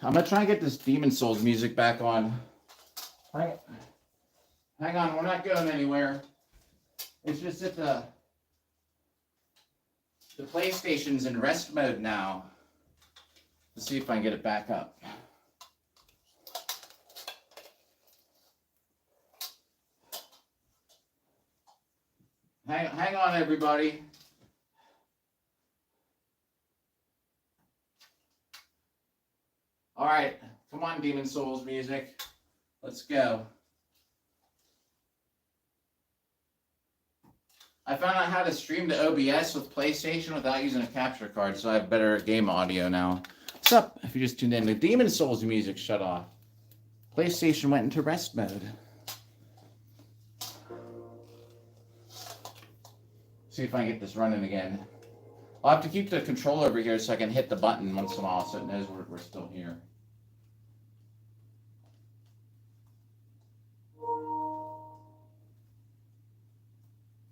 I'm going to try and get this Demon Souls music back on. Hang on, we're not going anywhere. It's just that the PlayStation's in rest mode now. Let's see if I can get it back up. Hang on, everybody. All right, come on, Demon Souls music. Let's go. I found out how to stream to OBS with PlayStation without using a capture card, so I have better game audio now. What's up? If you just tuned in, the Demon Souls music shut off. PlayStation went into rest mode. See if I can get this running again. I'll have to keep the controller over here so I can hit the button once in a while so it knows we're still here.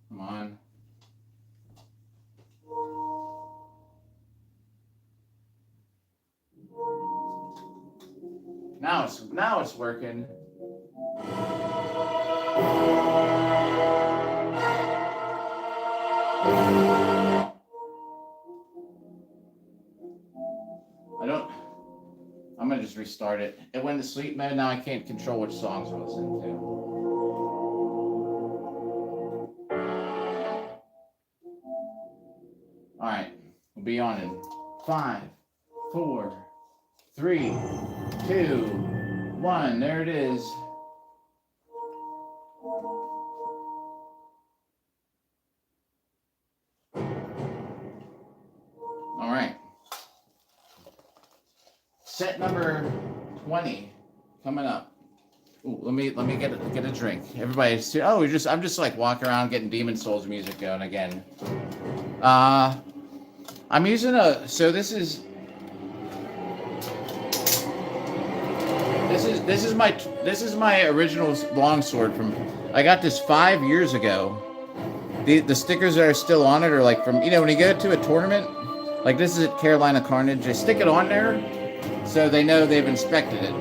Come on. Now it's working. I'm gonna just restart it. It went to sleep mode. Now I can't control which songs we're listening to. All right, we'll be on in 5, 4, 3, 2, 1. There it is. All right. Set number 20 coming up. Ooh, let me get a drink. Everybody, oh, I'm just like walking around getting Demon Souls music going again. I'm using so this is my original longsword from. I got this 5 years ago. The stickers that are still on it are like from, you know, when you go to a tournament, like this is at Carolina Carnage, they stick it on there so they know they've inspected it.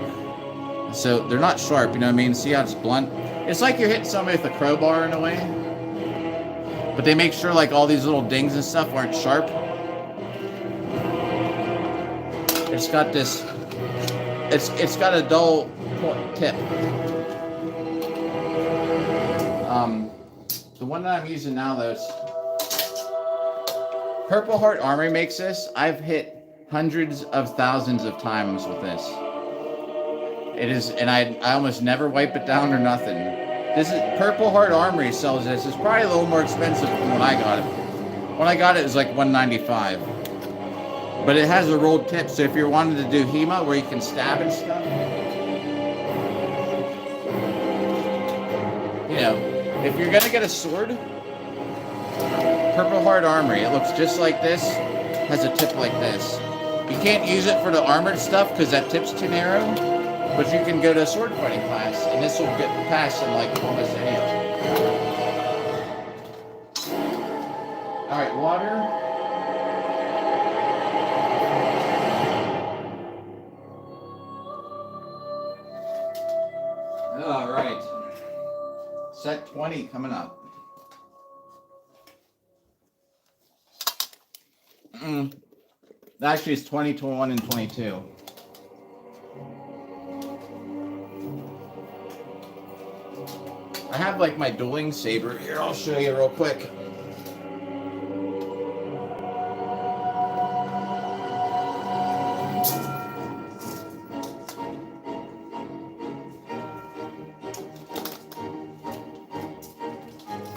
So they're not sharp, you know what I mean? See how it's blunt? It's like you're hitting somebody with a crowbar in a way. But they make sure like all these little dings and stuff aren't sharp. It's got this, it's got a dull tip. The one that I'm using now, though, is Purple Heart Armory makes this. I've hit hundreds of thousands of times with this. It is, and I almost never wipe it down or nothing. This is Purple Heart Armory sells this. It's probably a little more expensive than when I got it. When I got it, it was like $195. But it has a rolled tip, so if you're wanting to do HEMA where you can stab and stuff, you know, if you're gonna get a sword, Purple Heart Armory, it looks just like this, has a tip like this. You can't use it for the armored stuff because that tip's too narrow, but you can go to a sword fighting class, and this will get past in like almost any. All right, water. All right, set 20 coming up. Actually, it's 20, 21, and 22. I have like my dueling saber here. I'll show you real quick.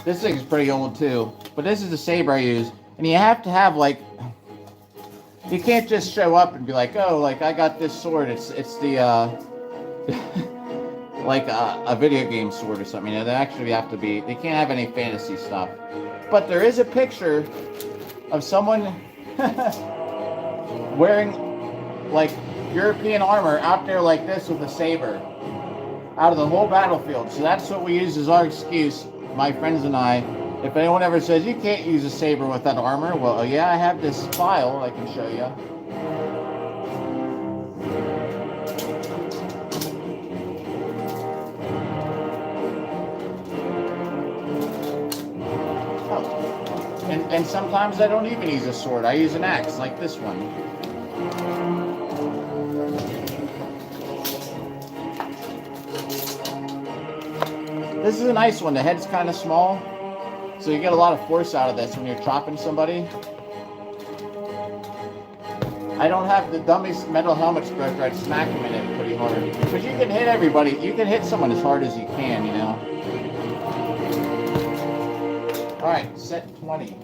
This thing's pretty old too, but this is the saber I use, and you have to have like, you can't just show up and be like, oh, like I got this sword. It's the like a video game sword or something. You know, they actually have to be. They can't have any fantasy stuff. But there is a picture of someone wearing like European armor out there like this with a saber out of the whole battlefield. So that's what we use as our excuse, my friends and I. If anyone ever says you can't use a saber with that armor, well, yeah, I have this file I can show you. Oh. And sometimes I don't even use a sword. I use an axe, like this one. This is a nice one. The head's kind of small, so you get a lot of force out of this when you're chopping somebody. I don't have the dummy's metal helmet stroker. I'd smack him in it pretty hard. Because you can hit everybody. You can hit someone as hard as you can, you know. Alright, set 20.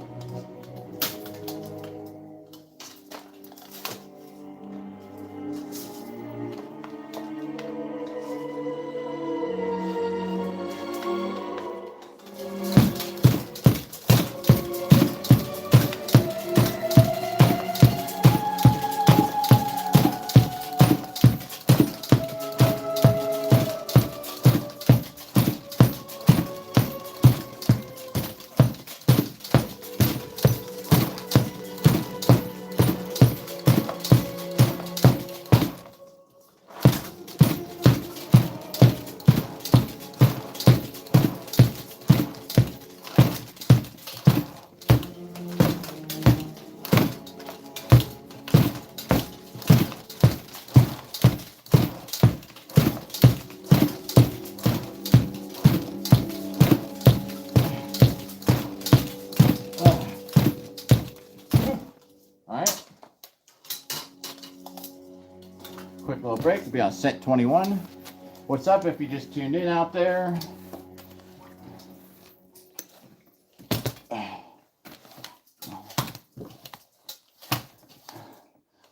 Quick little break. We'll be on set 21. What's up if you just tuned in out there? When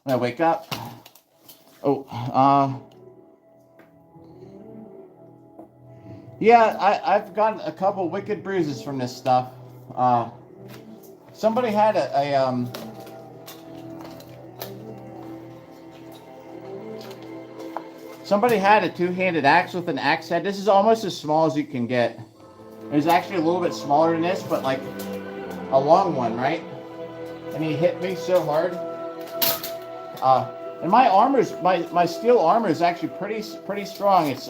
I wake up. Yeah, I've gotten a couple wicked bruises from this stuff. Somebody had Somebody had a two-handed axe with an axe head. This is almost as small as you can get. It's actually a little bit smaller than this, but like a long one, right? And he hit me so hard. And my armor's, my steel armor is actually pretty strong. It's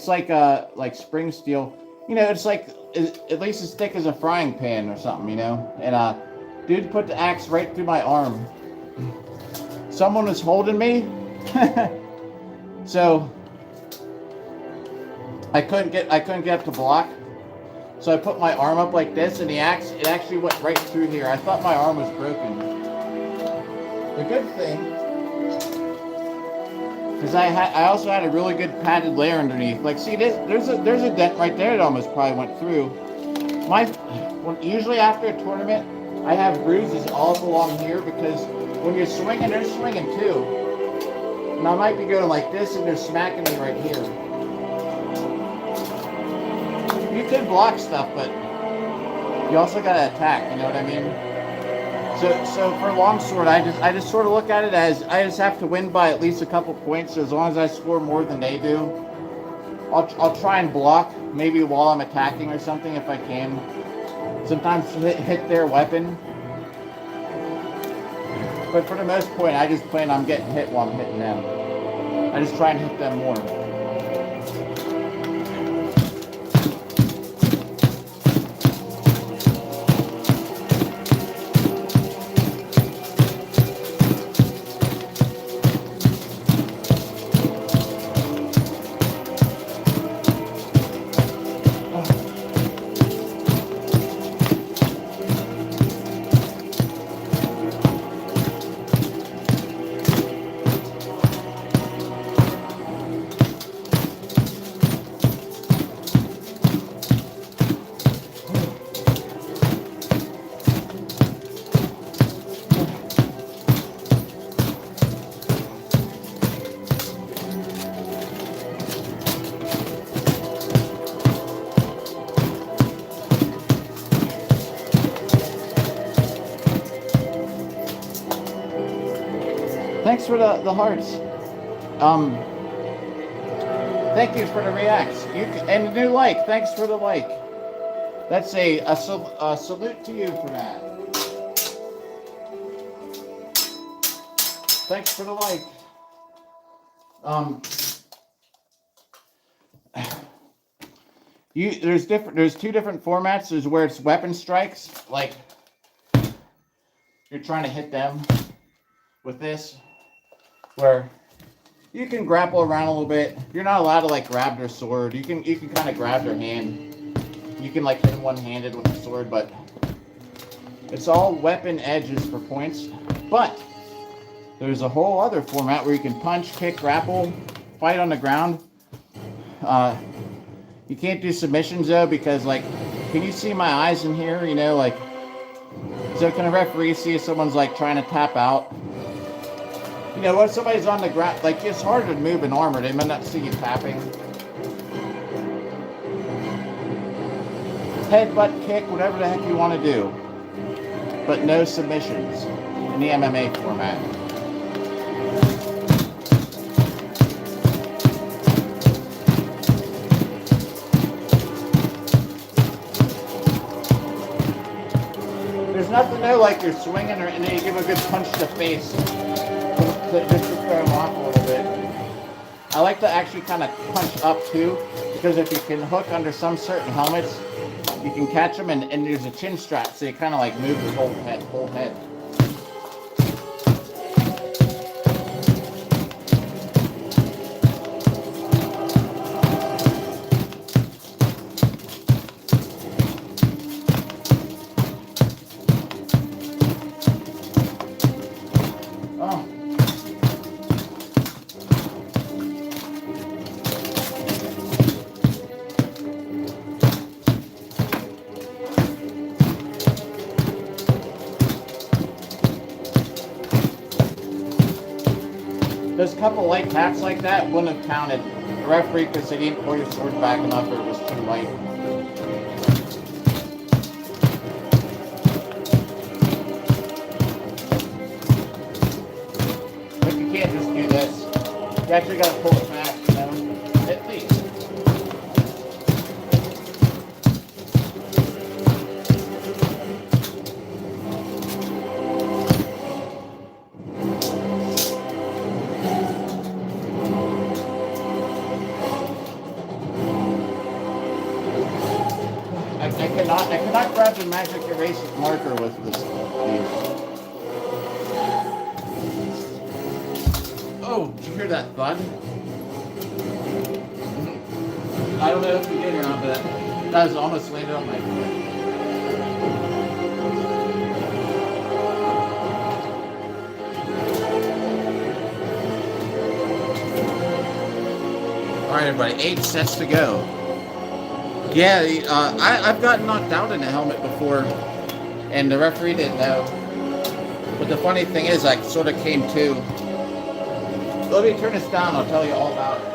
like spring steel. You know, it's like at least as thick as a frying pan or something, you know. And dude put the axe right through my arm. Someone was holding me, so I couldn't get up to block. So I put my arm up like this, and the axe, it actually went right through here. I thought my arm was broken. The good thing is I also had a really good padded layer underneath. Like, see this? There's a dent right there that almost probably went through. Usually after a tournament, I have bruises all along here because when you're swinging, they're swinging too. And I might be going like this and they're smacking me right here. You can block stuff, but you also gotta attack, you know what I mean? So for longsword, I just sort of look at it as I just have to win by at least a couple points. So as long as I score more than they do, I'll try and block maybe while I'm attacking or something if I can. Sometimes hit their weapon. But for the most part, I just plan on getting hit while I'm hitting them. I just try and hit them more. thanks for the hearts. Thank you for the reacts. And the new like. Thanks for the like. That's a salute to you for that. Thanks for the like. There's two different formats. There's where it's weapon strikes, like you're trying to hit them with this, where you can grapple around a little bit. You're not allowed to like grab their sword. You can kind of grab their hand. You can like hit them one-handed with the sword, but it's all weapon edges for points. But there's a whole other format where you can punch, kick, grapple, fight on the ground. You can't do submissions though, because like, can you see my eyes in here? You know, like, so can a referee see if someone's like trying to tap out? You know, when somebody's on the ground, like it's harder to move in armor. They might not see you tapping. Headbutt, kick, whatever the heck you want to do. But no submissions in the MMA format. There's nothing though, like you're swinging and then you give a good punch to the face. Just to throw them off a little bit. I like to actually kind of punch up too, because if you can hook under some certain helmets, you can catch them and there's a chin strap, so you kind of like move your whole head. There's a couple light taps like that wouldn't have counted. The referee could say you didn't pull your sword back enough or it was too light. But you can't just do this. You actually got to pull it back, you know, at least. I cannot grab the magic erase marker with this. Oh, did you hear that thud? I don't know if you did or not, but that was almost landed on my foot. All right, everybody, 8 sets to go. Yeah, I've gotten knocked out in a helmet before, and the referee didn't know. But the funny thing is, I sort of came to. Let me turn this down, I'll tell you all about it.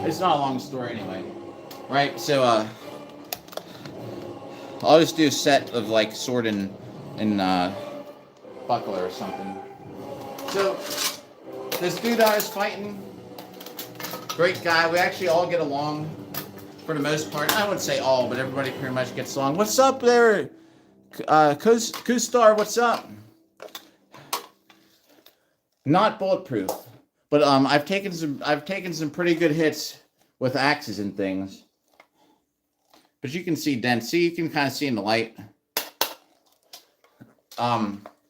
It's not a long story anyway. Right, so, I'll just do a set of, like, sword and buckler or something. So, this dude I was fighting, great guy. We actually all get along for the most part. I wouldn't say all, but everybody pretty much gets along. What's up there, Kustar? What's up? Not bulletproof, but I've taken some pretty good hits with axes and things. But you can see dents. See, you can kind of see in the light.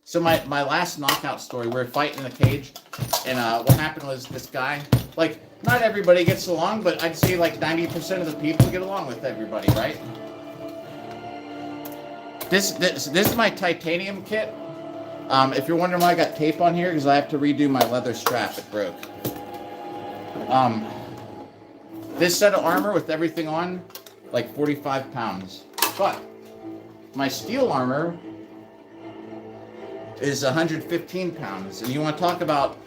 So my last knockout story, we were fighting in a cage, and what happened was this guy, like, not everybody gets along, but I'd say like 90% of the people get along with everybody, right? This is my titanium kit. If you're wondering why I got tape on here, because I have to redo my leather strap, it broke. This set of armor with everything on, like 45 pounds. But my steel armor is 115 pounds. And you want to talk about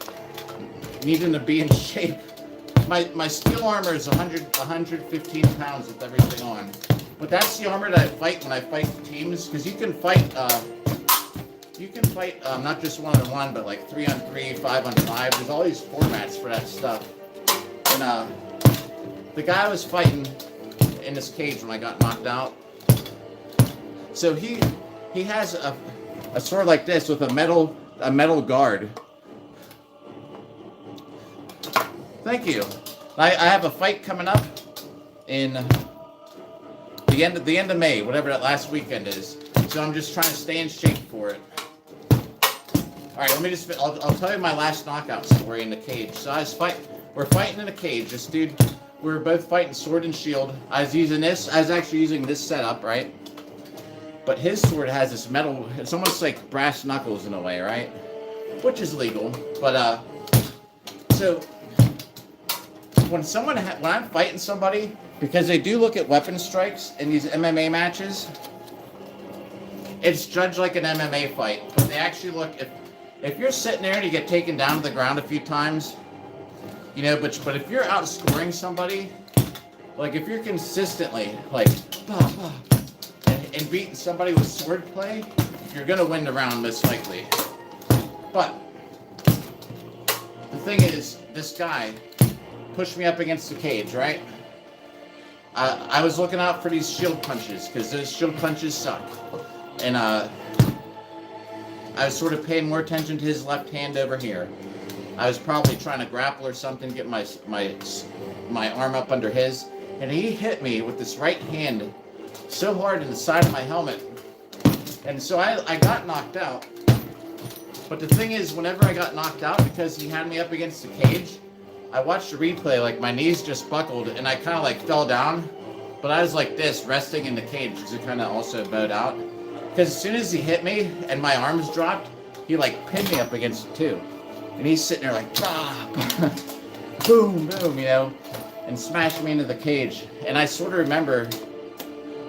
needing to be in shape. My steel armor is 115 pounds with everything on. But that's the armor that I fight when I fight teams, because you can fight not just 1-on-1, but like 3-on-3, 5-on-5. There's all these formats for that stuff. And the guy I was fighting in this cage when I got knocked out, so he has a sword like this with a metal guard. Thank you. I have a fight coming up in the end of May, whatever that last weekend is. So I'm just trying to stay in shape for it. All right, I'll tell you my last knockout story in the cage. So we're fighting in a cage. This dude, we were both fighting sword and shield. I was actually using this setup, right? But his sword has this metal, it's almost like brass knuckles in a way, right? Which is legal. But so when I'm fighting somebody, because they do look at weapon strikes in these MMA matches, it's judged like an MMA fight. But they actually look, if you're sitting there and you get taken down to the ground a few times, you know, but if you're outscoring somebody, like if you're consistently like and beating somebody with swordplay, you're gonna win the round most likely. But the thing is, this guy pushed me up against the cage, right? I was looking out for these shield punches, because those shield punches suck. And I was sort of paying more attention to his left hand over here. I was probably trying to grapple or something, get my arm up under his, and he hit me with this right hand so hard in the side of my helmet. And so I got knocked out. But the thing is, whenever I got knocked out, because he had me up against the cage, I watched the replay, like my knees just buckled and I kind of like fell down, but I was like this, resting in the cage, because it kind of also bowed out. Because as soon as he hit me and my arms dropped, he like pinned me up against it too. And he's sitting there like, boom, boom, you know, and smashed me into the cage. And I sort of remember,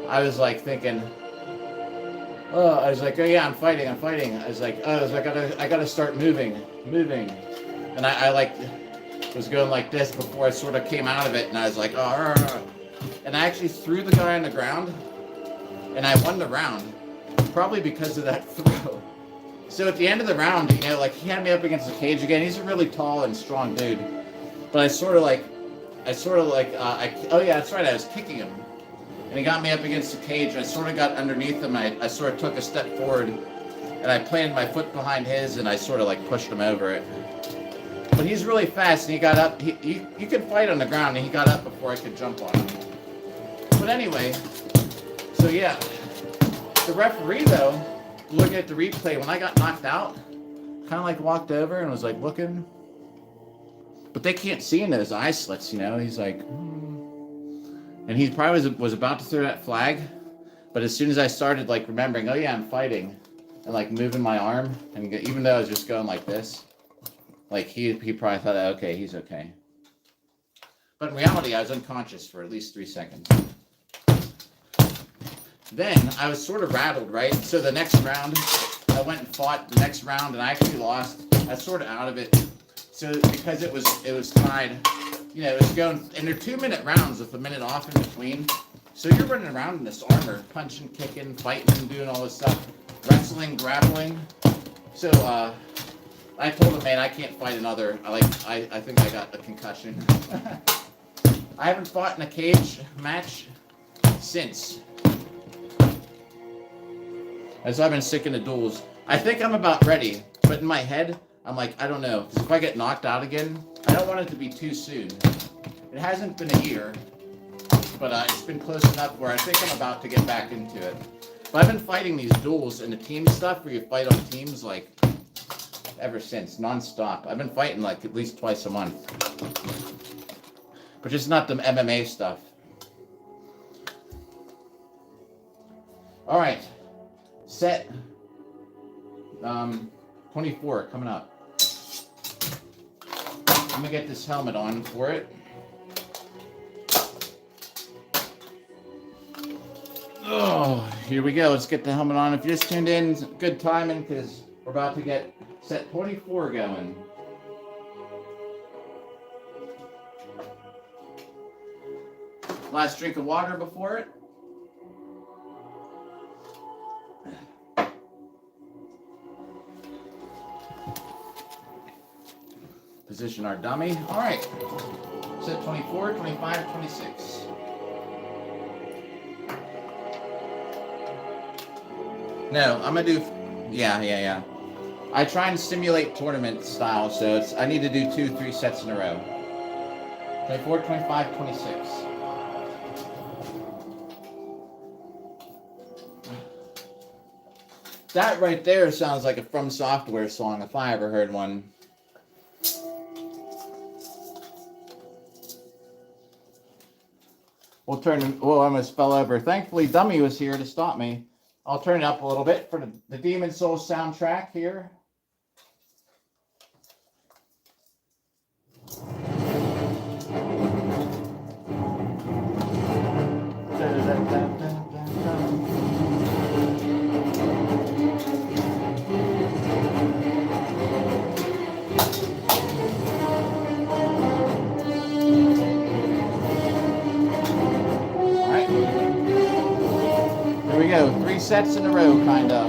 I was like thinking, oh yeah, I'm fighting. I was like, I gotta start moving. And I like was going like this before I sort of came out of it, and I was like, oh, and I actually threw the guy on the ground, and I won the round, probably because of that throw. So at the end of the round, you know, like he had me up against the cage again. He's a really tall and strong dude, but I sort of like, oh yeah, that's right, I was kicking him, and he got me up against the cage. I sort of got underneath him. I sort of took a step forward, and I planted my foot behind his, and I sort of like pushed him over it. But he's really fast, and he got up. You could fight on the ground, and he got up before I could jump on him. But anyway, so yeah, the referee though, looking at the replay, when I got knocked out, kind of like walked over and was like looking, but they can't see in those eye slits, you know. He's like, and he probably was about to throw that flag, but as soon as I started like remembering, oh yeah, I'm fighting, and like moving my arm, and even though I was just going like this, like he probably thought, okay, he's okay. But in reality, I was unconscious for at least 3 seconds. Then I was sort of rattled, right? So the next round, I went and fought the next round, and I actually lost. I was sort of out of it. So because it was tied, you know, it was going, and they're 2-minute rounds with a minute off in between. So you're running around in this armor, punching, kicking, fighting, doing all this stuff, wrestling, grappling. So I told him, man, I can't fight another. I think I got a concussion. I haven't fought in a cage match since. As I've been sticking to duels. I think I'm about ready, but in my head, I'm like, I don't know. Because if I get knocked out again, I don't want it to be too soon. It hasn't been a year, but it's been close enough where I think I'm about to get back into it. But I've been fighting these duels and the team stuff where you fight on teams like ever since, non-stop. I've been fighting like at least twice a month. But just not the MMA stuff. All right. Set 24 coming up. I'm gonna get this helmet on for it. Oh, here we go. Let's get the helmet on. If you just tuned in, good timing because we're about to get set 24 going. Last drink of water before it. Position our dummy. All right. Set 24, 25, 26. No, I'm gonna do, yeah. I try and simulate tournament style, so I need to do 2-3 sets in a row. 24, 25, 26. That right there sounds like a From Software song, if I ever heard one. Whoa, I almost fell over. Thankfully, Dummy was here to stop me. I'll turn it up a little bit for the Demon Souls soundtrack here. Here we go, 3 sets in a row, kind of.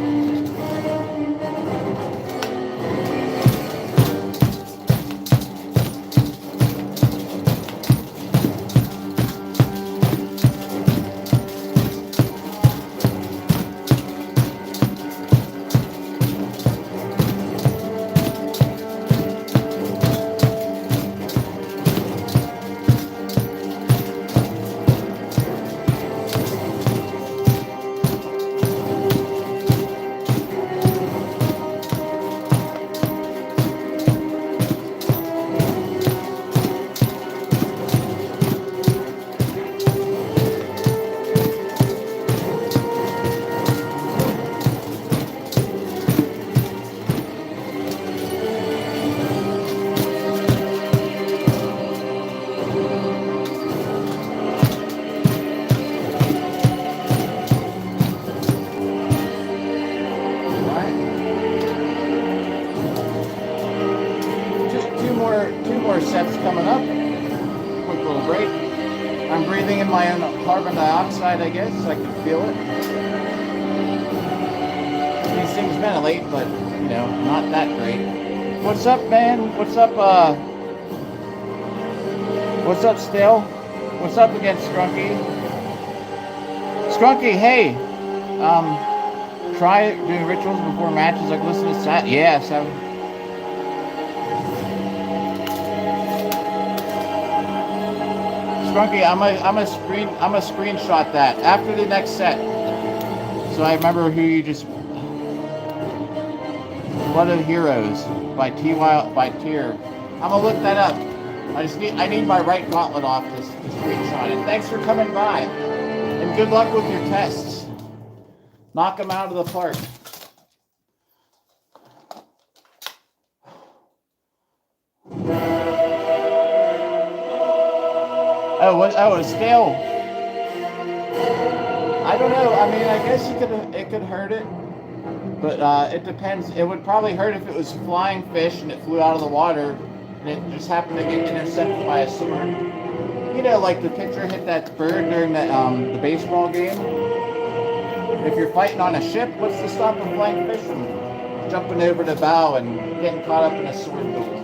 Sets coming up. Quick little break. I'm breathing in my own carbon dioxide, I guess. I can feel it. These things ventilate, but you know, not that great. What's up, man? What's up, what's up, Still? What's up against Scrunky? Scrunky, hey! Try doing rituals before matches, like listen to Sat. Yes, Scrunky, I'm a screenshot that after the next set, so I remember who you just. Blood of Heroes by Tier. I'm gonna look that up. I need my right gauntlet off to screenshot it. Thanks for coming by, and good luck with your tests. Knock them out of the park. Oh, still. I don't know. I mean, I guess it could hurt it, but it depends. It would probably hurt if it was flying fish and it flew out of the water and it just happened to get intercepted by a sword. You know, like the pitcher hit that bird during the baseball game. If you're fighting on a ship, what's to stop a flying fish from jumping over the bow and getting caught up in a sword duel?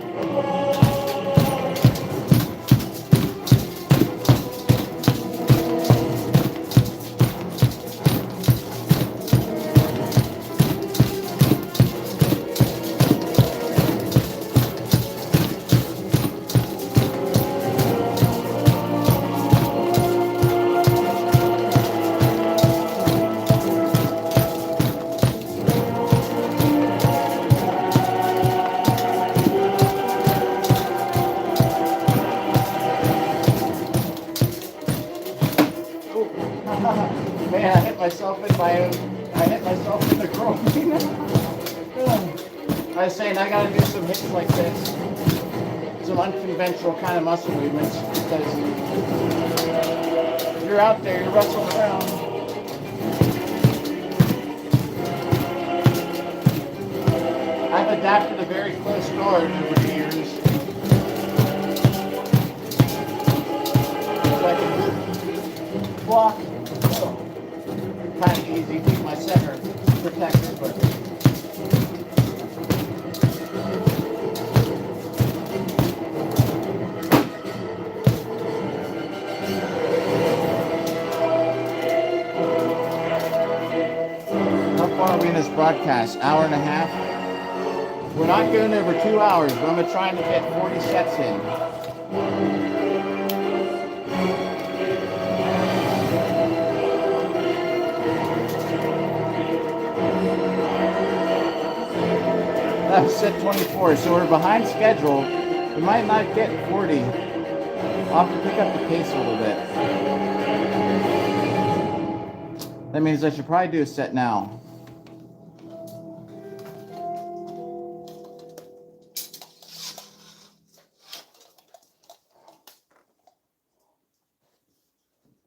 Man, I hit myself in the groin. I was saying I gotta do some hits like this. Some unconventional kind of muscle movements because you're out there, you're wrestling around. I've adapted a very close guard over the years. So I can block. Kind of easy, keep my center protected, but this broadcast, hour and a half. We're not going over 2 hours, but I'm trying to get 40 sets in. That's set 24, so we're behind schedule. We might not get 40. I'll have to pick up the pace a little bit. That means I should probably do a set now.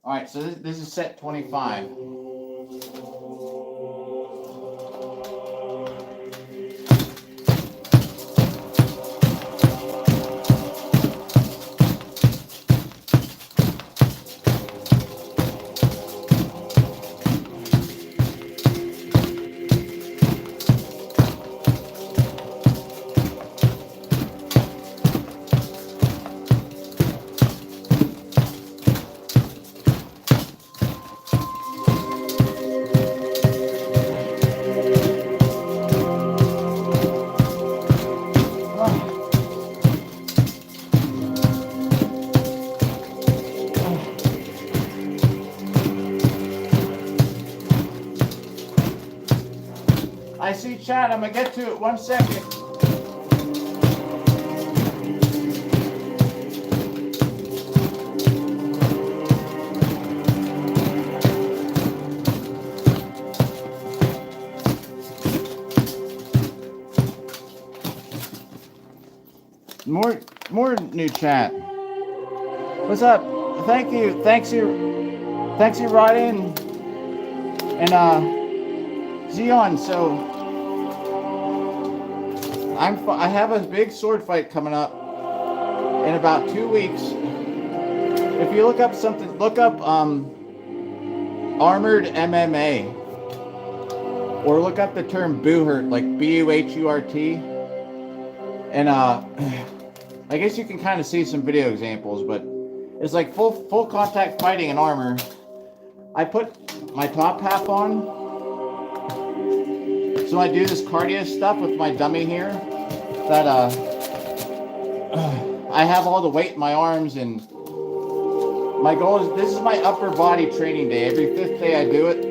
All right, so this is set 25. I see chat, I'm gonna get to it, 1 second. More new chat. What's up? Thank you, thanks you, Rodin and Xeon. So I have a big sword fight coming up in about 2 weeks. If you look up something, look up armored MMA, or look up the term Buhurt, like B-U-H-U-R-T, and I guess you can kind of see some video examples, but it's like full contact fighting in armor. I put my top half on, so I do this cardio stuff with my dummy here. That I have all the weight in my arms, and my goal is, this is my upper body training day. Every 5th day I do it,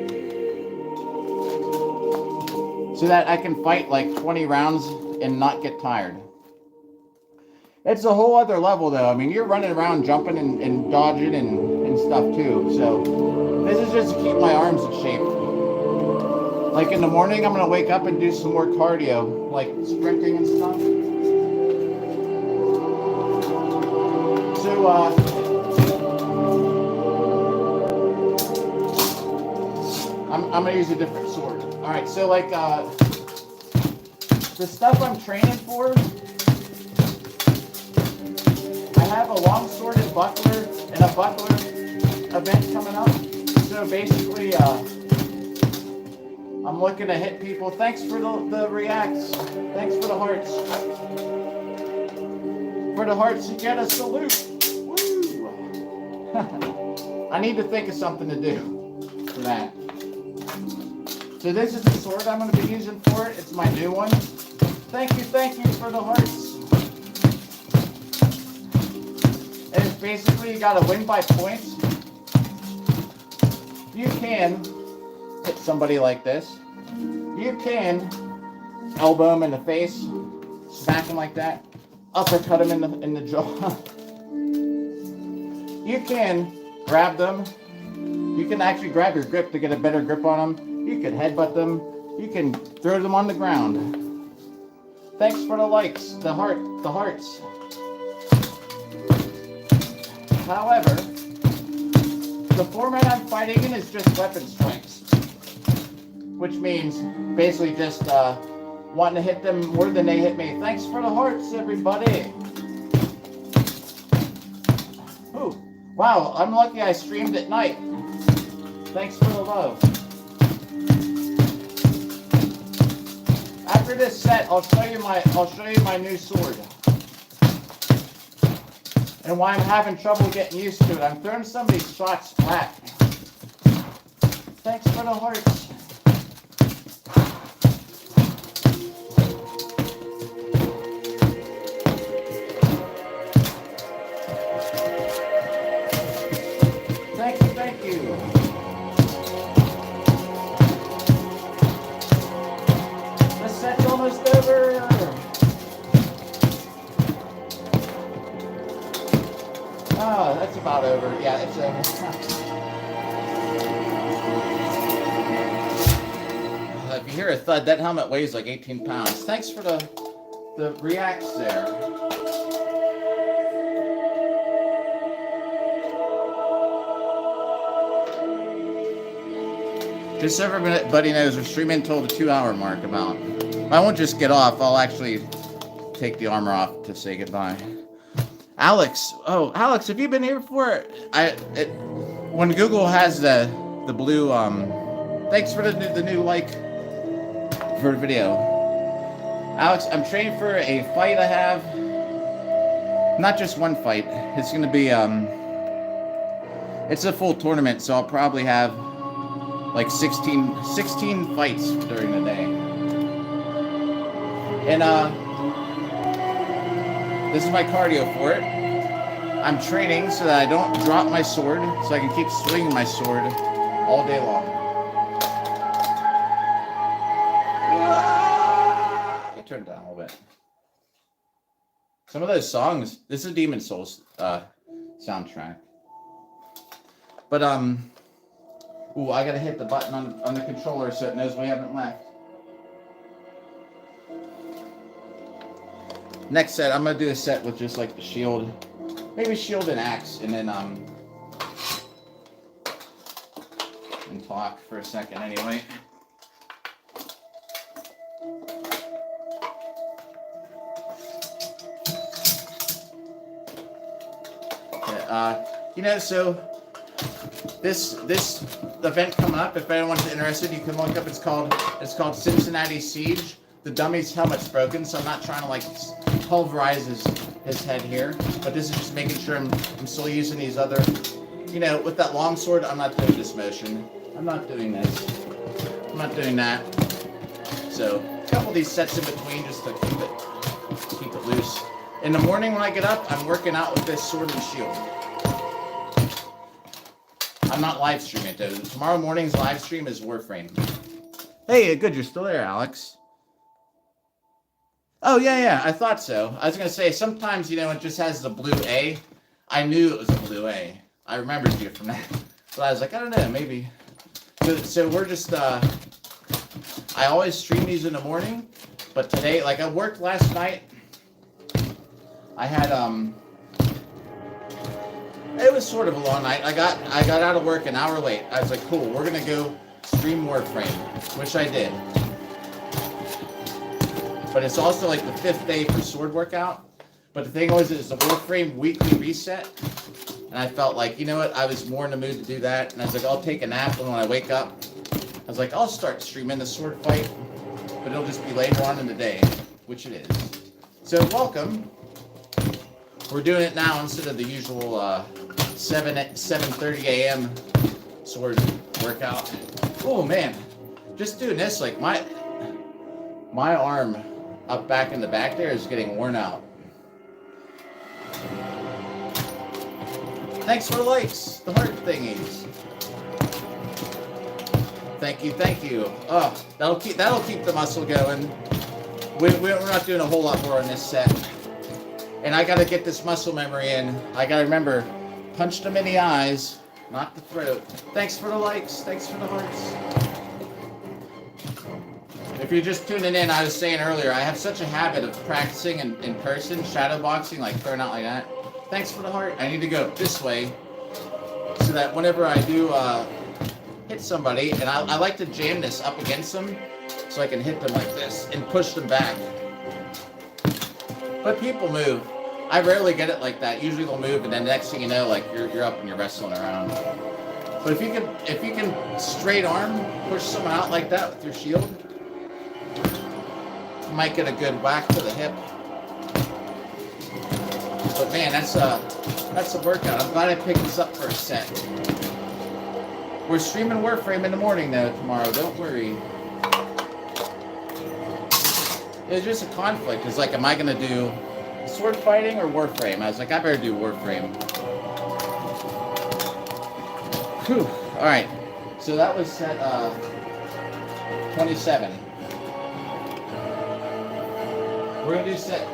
so that I can fight like 20 rounds and not get tired. It's a whole other level though. I mean, you're running around jumping and dodging and stuff too. So this is just to keep my arms in shape. Like in the morning, I'm gonna wake up and do some more cardio, like sprinting and stuff. So I'm gonna use a different sword. All right, so like the stuff I'm training for, I have a longsword and buckler event coming up. So basically, I'm looking to hit people. Thanks for the reacts. Thanks for the hearts. For the hearts, you get a salute. Woo! I need to think of something to do for that. So this is the sword I'm going to be using for it. It's my new one. Thank you for the hearts. And it's basically, you got to win by points. You can hit somebody like this. You can elbow him in the face, smack him like that, uppercut him in the jaw. You can grab them. You can actually grab your grip to get a better grip on them. You can headbutt them. You can throw them on the ground. Thanks for the likes, the hearts. However, the format I'm fighting in is just weapon strikes, which means basically just wanting to hit them more than they hit me. Thanks for the hearts, everybody. Ooh, wow, I'm lucky I streamed at night. Thanks for the love. After this set, I'll show you my new sword. And why I'm having trouble getting used to it. I'm throwing some of these shots flat. Thanks for the hearts. Oh, that's about over. Yeah, it's over. If you hear a thud, that helmet weighs like 18 pounds. Thanks for the reacts there. Just so everybody knows, we're streaming until the 2-hour mark about. I won't just get off. I'll actually take the armor off to say goodbye. Alex, Alex, have you been here before? When Google has the blue, thanks for the new like for the video. Alex, I'm training for a fight I have. Not just one fight. It's gonna be it's a full tournament, so I'll probably have like 16 fights during the day. And this is my cardio for it. I'm training so that I don't drop my sword, so I can keep swinging my sword all day long. Let me turn it down a little bit. Some of those songs, this is Demon Souls soundtrack. But ooh, I gotta hit the button on the controller so it knows we haven't left. Next set, I'm gonna do a set with just like the shield, maybe shield and axe, and then and talk for a second anyway. You know, so this event coming up, if anyone's interested, you can look up. It's called Cincinnati Siege. The dummy's helmet's broken, so I'm not trying to like pulverize his head here, but this is just making sure I'm still using these other, you know, with that longsword. I'm not doing this motion. I'm not doing this. I'm not doing that. So a couple of these sets in between just to keep it loose. In the morning when I get up, I'm working out with this sword and shield. I'm not live streaming it though. Tomorrow morning's live stream is Warframe. Hey, good, you're still there, Alex. Oh, yeah, I thought so. I was going to say, sometimes, you know, it just has the blue A. I knew it was a blue A. I remembered you from that. But I was like, I don't know, maybe. So we're just, I always stream these in the morning. But today, like I worked last night. I had, it was sort of a long night. I got out of work an hour late. I was like, cool, we're going to go stream Warframe, which I did. But it's also like the 5th day for sword workout. But the thing was, it's the Warframe weekly reset. And I felt like, you know what, I was more in the mood to do that. And I was like, I'll take a nap. And when I wake up, I was like, I'll start streaming the sword fight. But it'll just be later on in the day, which it is. So welcome. We're doing it now instead of the usual 7:30 a.m. sword workout. Oh man, just doing this, like my arm up back in the back there is getting worn out. Thanks for the likes, the heart thingies. Thank you. Oh, that'll keep the muscle going. We're not doing a whole lot more on this set. And I gotta get this muscle memory in. I gotta remember, punch them in the eyes, not the throat. Thanks for the likes, thanks for the hearts. If you're just tuning in, I was saying earlier, I have such a habit of practicing in person, shadow boxing, like throwing out like that. Thanks for the heart. I need to go this way so that whenever I do hit somebody, and I like to jam this up against them so I can hit them like this and push them back. But people move. I rarely get it like that. Usually they'll move, and then next thing you know, like you're up and you're wrestling around. But if you can straight arm push someone out like that with your shield, you might get a good whack to the hip. But man, that's a workout. I'm glad I picked this up for a set. We're streaming Warframe in the morning though tomorrow. Don't worry. It's just a conflict. It's like, am I gonna do sword fighting or Warframe? I was like, I better do Warframe. Whew. All right. So that was set 27. We're gonna do set.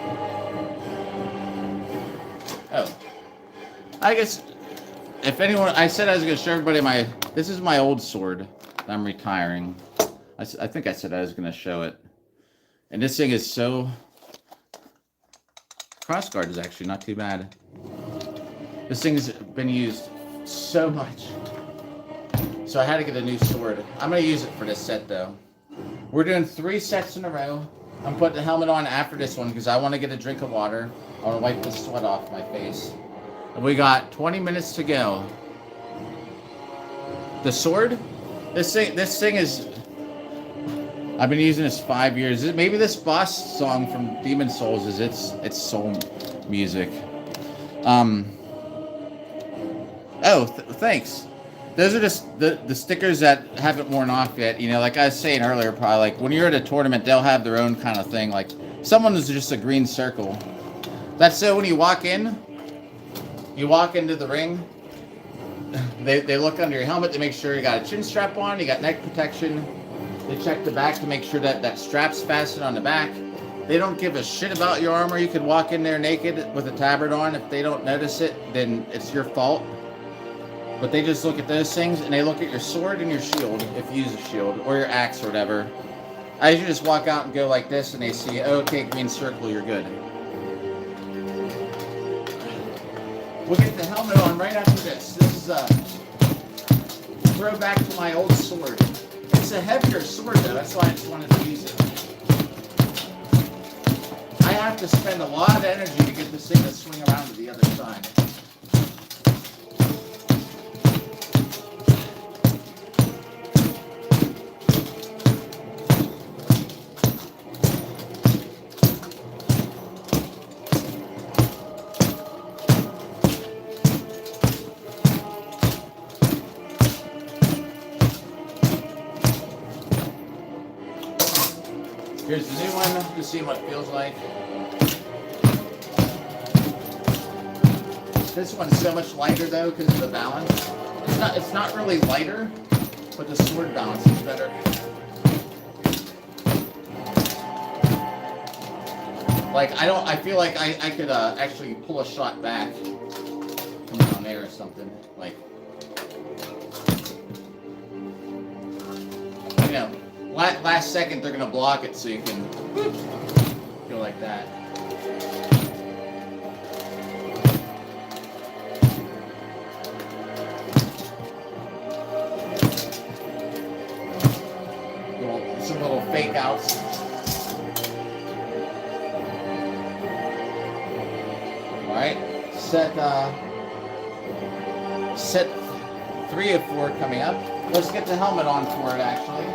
Oh, I guess if anyone, I said I was going to show everybody this is my old sword. I'm retiring. I think I said I was going to show it. And this thing is so, crossguard is actually not too bad. This thing's been used so much. So I had to get a new sword. I'm going to use it for this set though. We're doing 3 sets in a row. I'm putting the helmet on after this one because I want to get a drink of water. I want to wipe the sweat off my face. And we got 20 minutes to go. The sword? This thing is... I've been using this 5 years. Maybe this boss song from Demon Souls is its soul music. Thanks. Those are just the stickers that haven't worn off yet. You know, like I was saying earlier, probably like when you're at a tournament, they'll have their own kind of thing. Like someone is just a green circle. That's so when you walk into the ring, they look under your helmet to make sure you got a chin strap on, you got neck protection. They check the back to make sure that strap's fastened on the back. They don't give a shit about your armor. You could walk in there naked with a tabard on. If they don't notice it, then it's your fault. But they just look at those things, and they look at your sword and your shield, if you use a shield, or your axe or whatever. I usually just walk out and go like this, and they see, oh, okay, green circle, you're good. We'll get the helmet on right after this. This is a throwback to my old sword. It's a heavier sword, though. That's why I just wanted to use it. I have to spend a lot of energy to get this thing to swing around to the other side. Here's the new one, to see what it feels like. This one's so much lighter though because of the balance. It's not really lighter, but the sword balance is better. Like I feel like I could actually pull a shot back from down there or something. Like, you know. Last second, they're going to block it so you can go like that. Some little fake outs. Alright, set 3 of 4 coming up. Let's get the helmet on for it actually.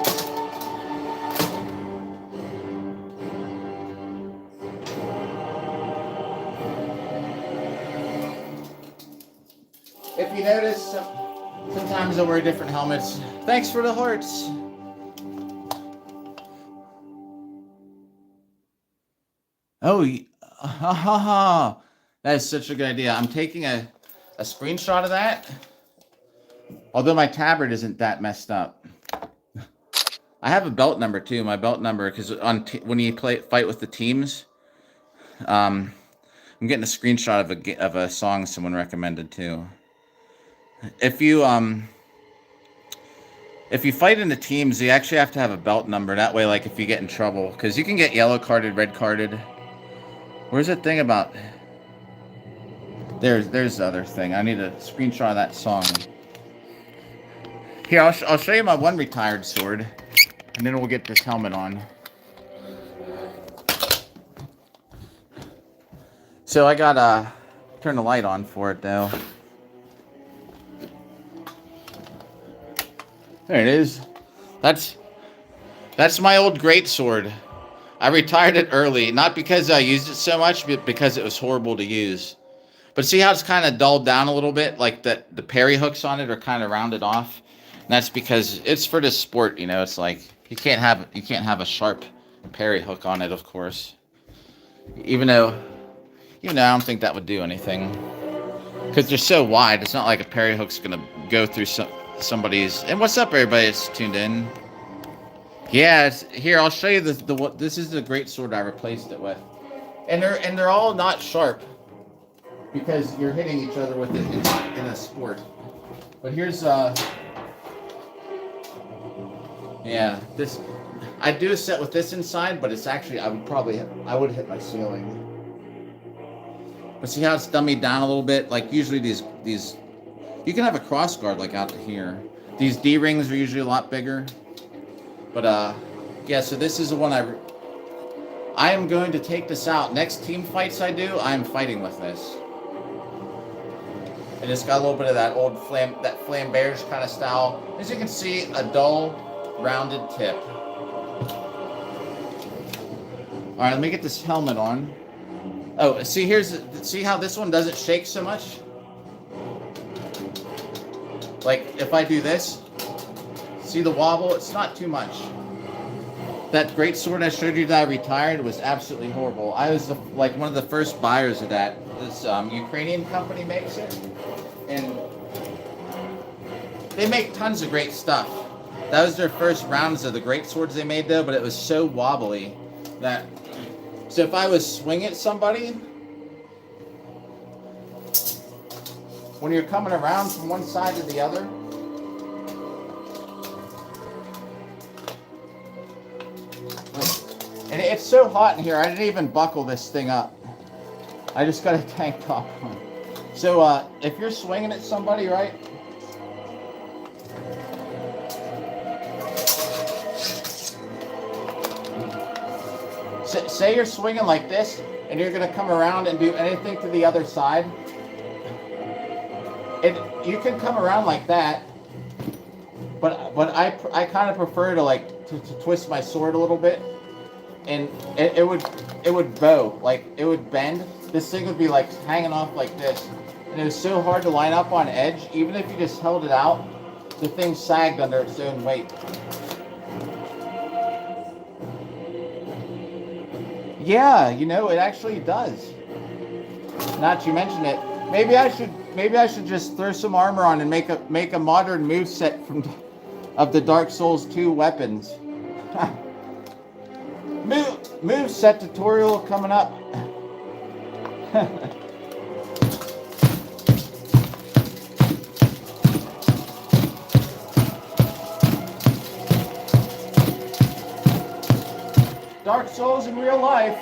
If you notice, sometimes I wear different helmets. Thanks for the hearts. Oh, that is such a good idea. I'm taking a screenshot of that. Although my tabard isn't that messed up. I have a belt number too. My belt number, because when you fight with the teams, I'm getting a screenshot of a song someone recommended too. If you fight in the teams, you actually have to have a belt number. That way, like if you get in trouble, because you can get yellow carded, red carded. Where's that thing about? There's the other thing. I need a screenshot of that song. Here, I'll show you my one retired sword, and then we'll get this helmet on. So I gotta turn the light on for it though. There it is. That's my old great sword. I retired it early, not because I used it so much, but because it was horrible to use. But see how it's kind of dulled down a little bit? Like the parry hooks on it are kind of rounded off. And that's because it's for this sport, you know. It's like you can't have a sharp parry hook on it, of course. Even though I don't think that would do anything. Because they're so wide, it's not like a parry hook's gonna go through somebody's. And what's up, everybody that's tuned in? Yeah, here I'll show you this is the great sword I replaced it with, and they're all not sharp. because you're hitting each other with it in a sport. But here's yeah, this I do a set with this inside, but it's actually I would hit my ceiling. But see how it's dummied down a little bit? Like usually these you can have a cross guard like out to here. These D rings are usually a lot bigger. But yeah, so this is the one I am going to take this out. Next team fights I do, I'm fighting with this. And it's got a little bit of that old flambeige kind of style. As you can see, a dull, rounded tip. All right, let me get this helmet on. Oh, see how this one doesn't shake so much? Like if I do this, see the wobble? It's not too much. That great sword I showed you that I retired was absolutely horrible. I was like one of the first buyers of that. This Ukrainian company makes it, and they make tons of great stuff. That was their first rounds of the great swords they made though, but it was so wobbly that, so if I was swinging at somebody, when you're coming around from one side to the other, and it's so hot in here, I didn't even buckle this thing up. I just got a tank top on. So if you're swinging at somebody, right? Say you're swinging like this, and you're gonna come around and do anything to the other side. You can come around like that, but I kind of prefer to to twist my sword a little bit, and it would bow, like it would bend. This thing would be like hanging off like this, and it was so hard to line up on edge. Even if you just held it out, the thing sagged under its own weight. Yeah, you know, it actually does. Not to mention it. Maybe I should just throw some armor on and make a modern moveset of the Dark Souls 2 weapons. Moveset tutorial coming up. Dark Souls in real life.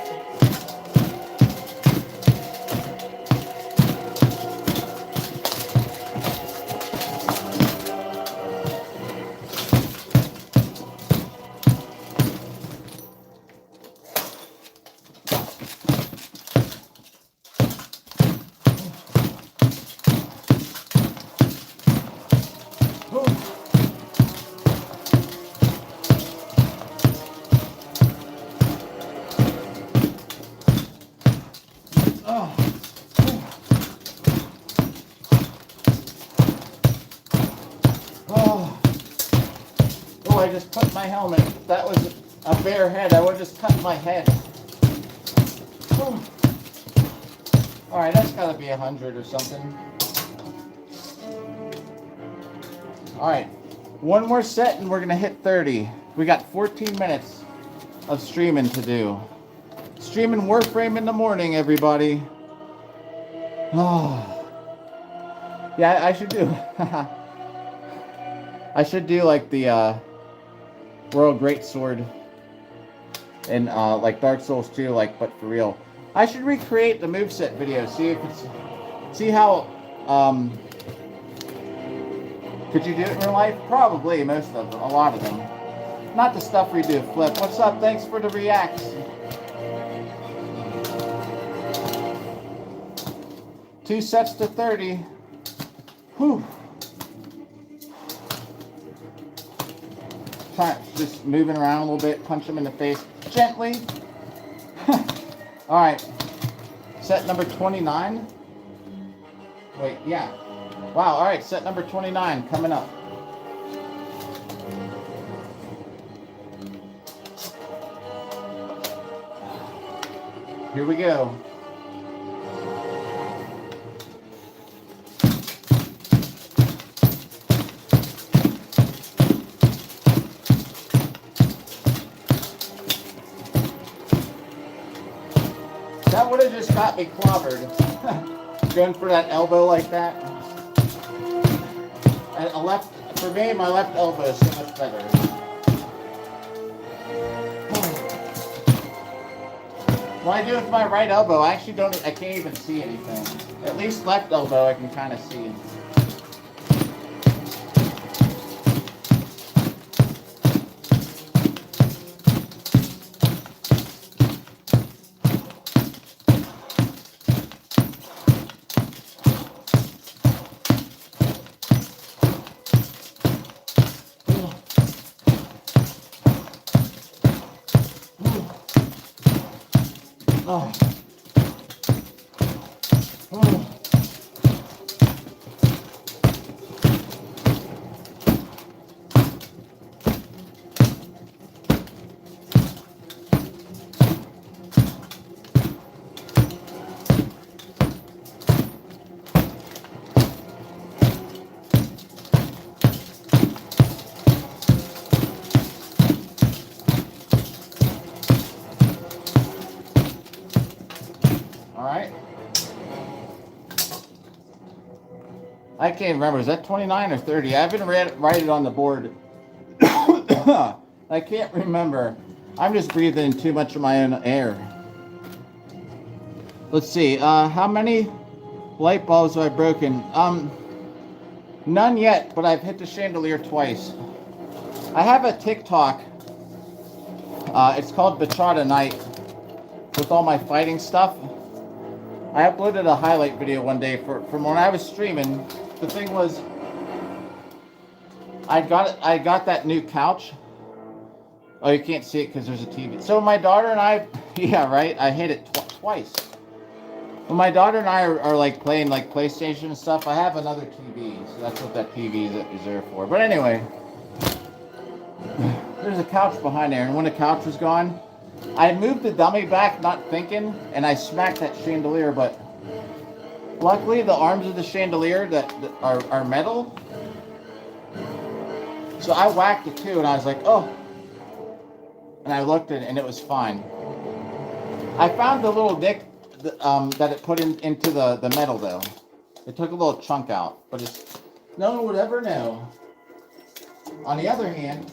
I just cut my helmet. If that was a bare head, I would have just cut my head. Alright, that's got to be 100 or something. Alright, one more set and we're going to hit 30. We got 14 minutes of streaming to do. Streaming Warframe in the morning, everybody. Oh. Yeah, I should do. I should do like the World Greatsword in like Dark Souls 2, like, but for real. I should recreate the moveset video. See how could you do it in real life? Probably most of them, a lot of them. Not the stuff we do flip. What's up? Thanks for the reacts. Two sets to 30. Whew. Just moving around a little bit, punch him in the face gently. All right, set number 29. Wait, yeah. Wow, all right, set number 29 coming up. Here we go. That would have just got me clobbered. going for that elbow like that. And for me, my left elbow is so much better. When I do it with my right elbow, I can't even see anything. At least left elbow, I can kind of see. Oh. Oh. Alright. I can't remember. Is that 29 or 30? I haven't write it on the board. I can't remember. I'm just breathing too much of my own air. Let's see. How many light bulbs have I broken? None yet, but I've hit the chandelier twice. I have a TikTok. It's called Bachata Night with all my fighting stuff. I uploaded a highlight video one day from when I was streaming. The thing was, I got that new couch. Oh, you can't see it because there's a TV. So my daughter and I, yeah, right. I hit it twice. When my daughter and I are like playing like PlayStation and stuff, I have another TV, so that's what that TV is there for. But anyway, there's a couch behind there, and when the couch was gone, I moved the dummy back, not thinking, and I smacked that chandelier. But luckily, the arms of the chandelier that are metal, so I whacked it too, and I was like, oh. And I looked at it, and it was fine. I found the little nick that it put into the metal, though. It took a little chunk out, but no one would ever know. On the other hand,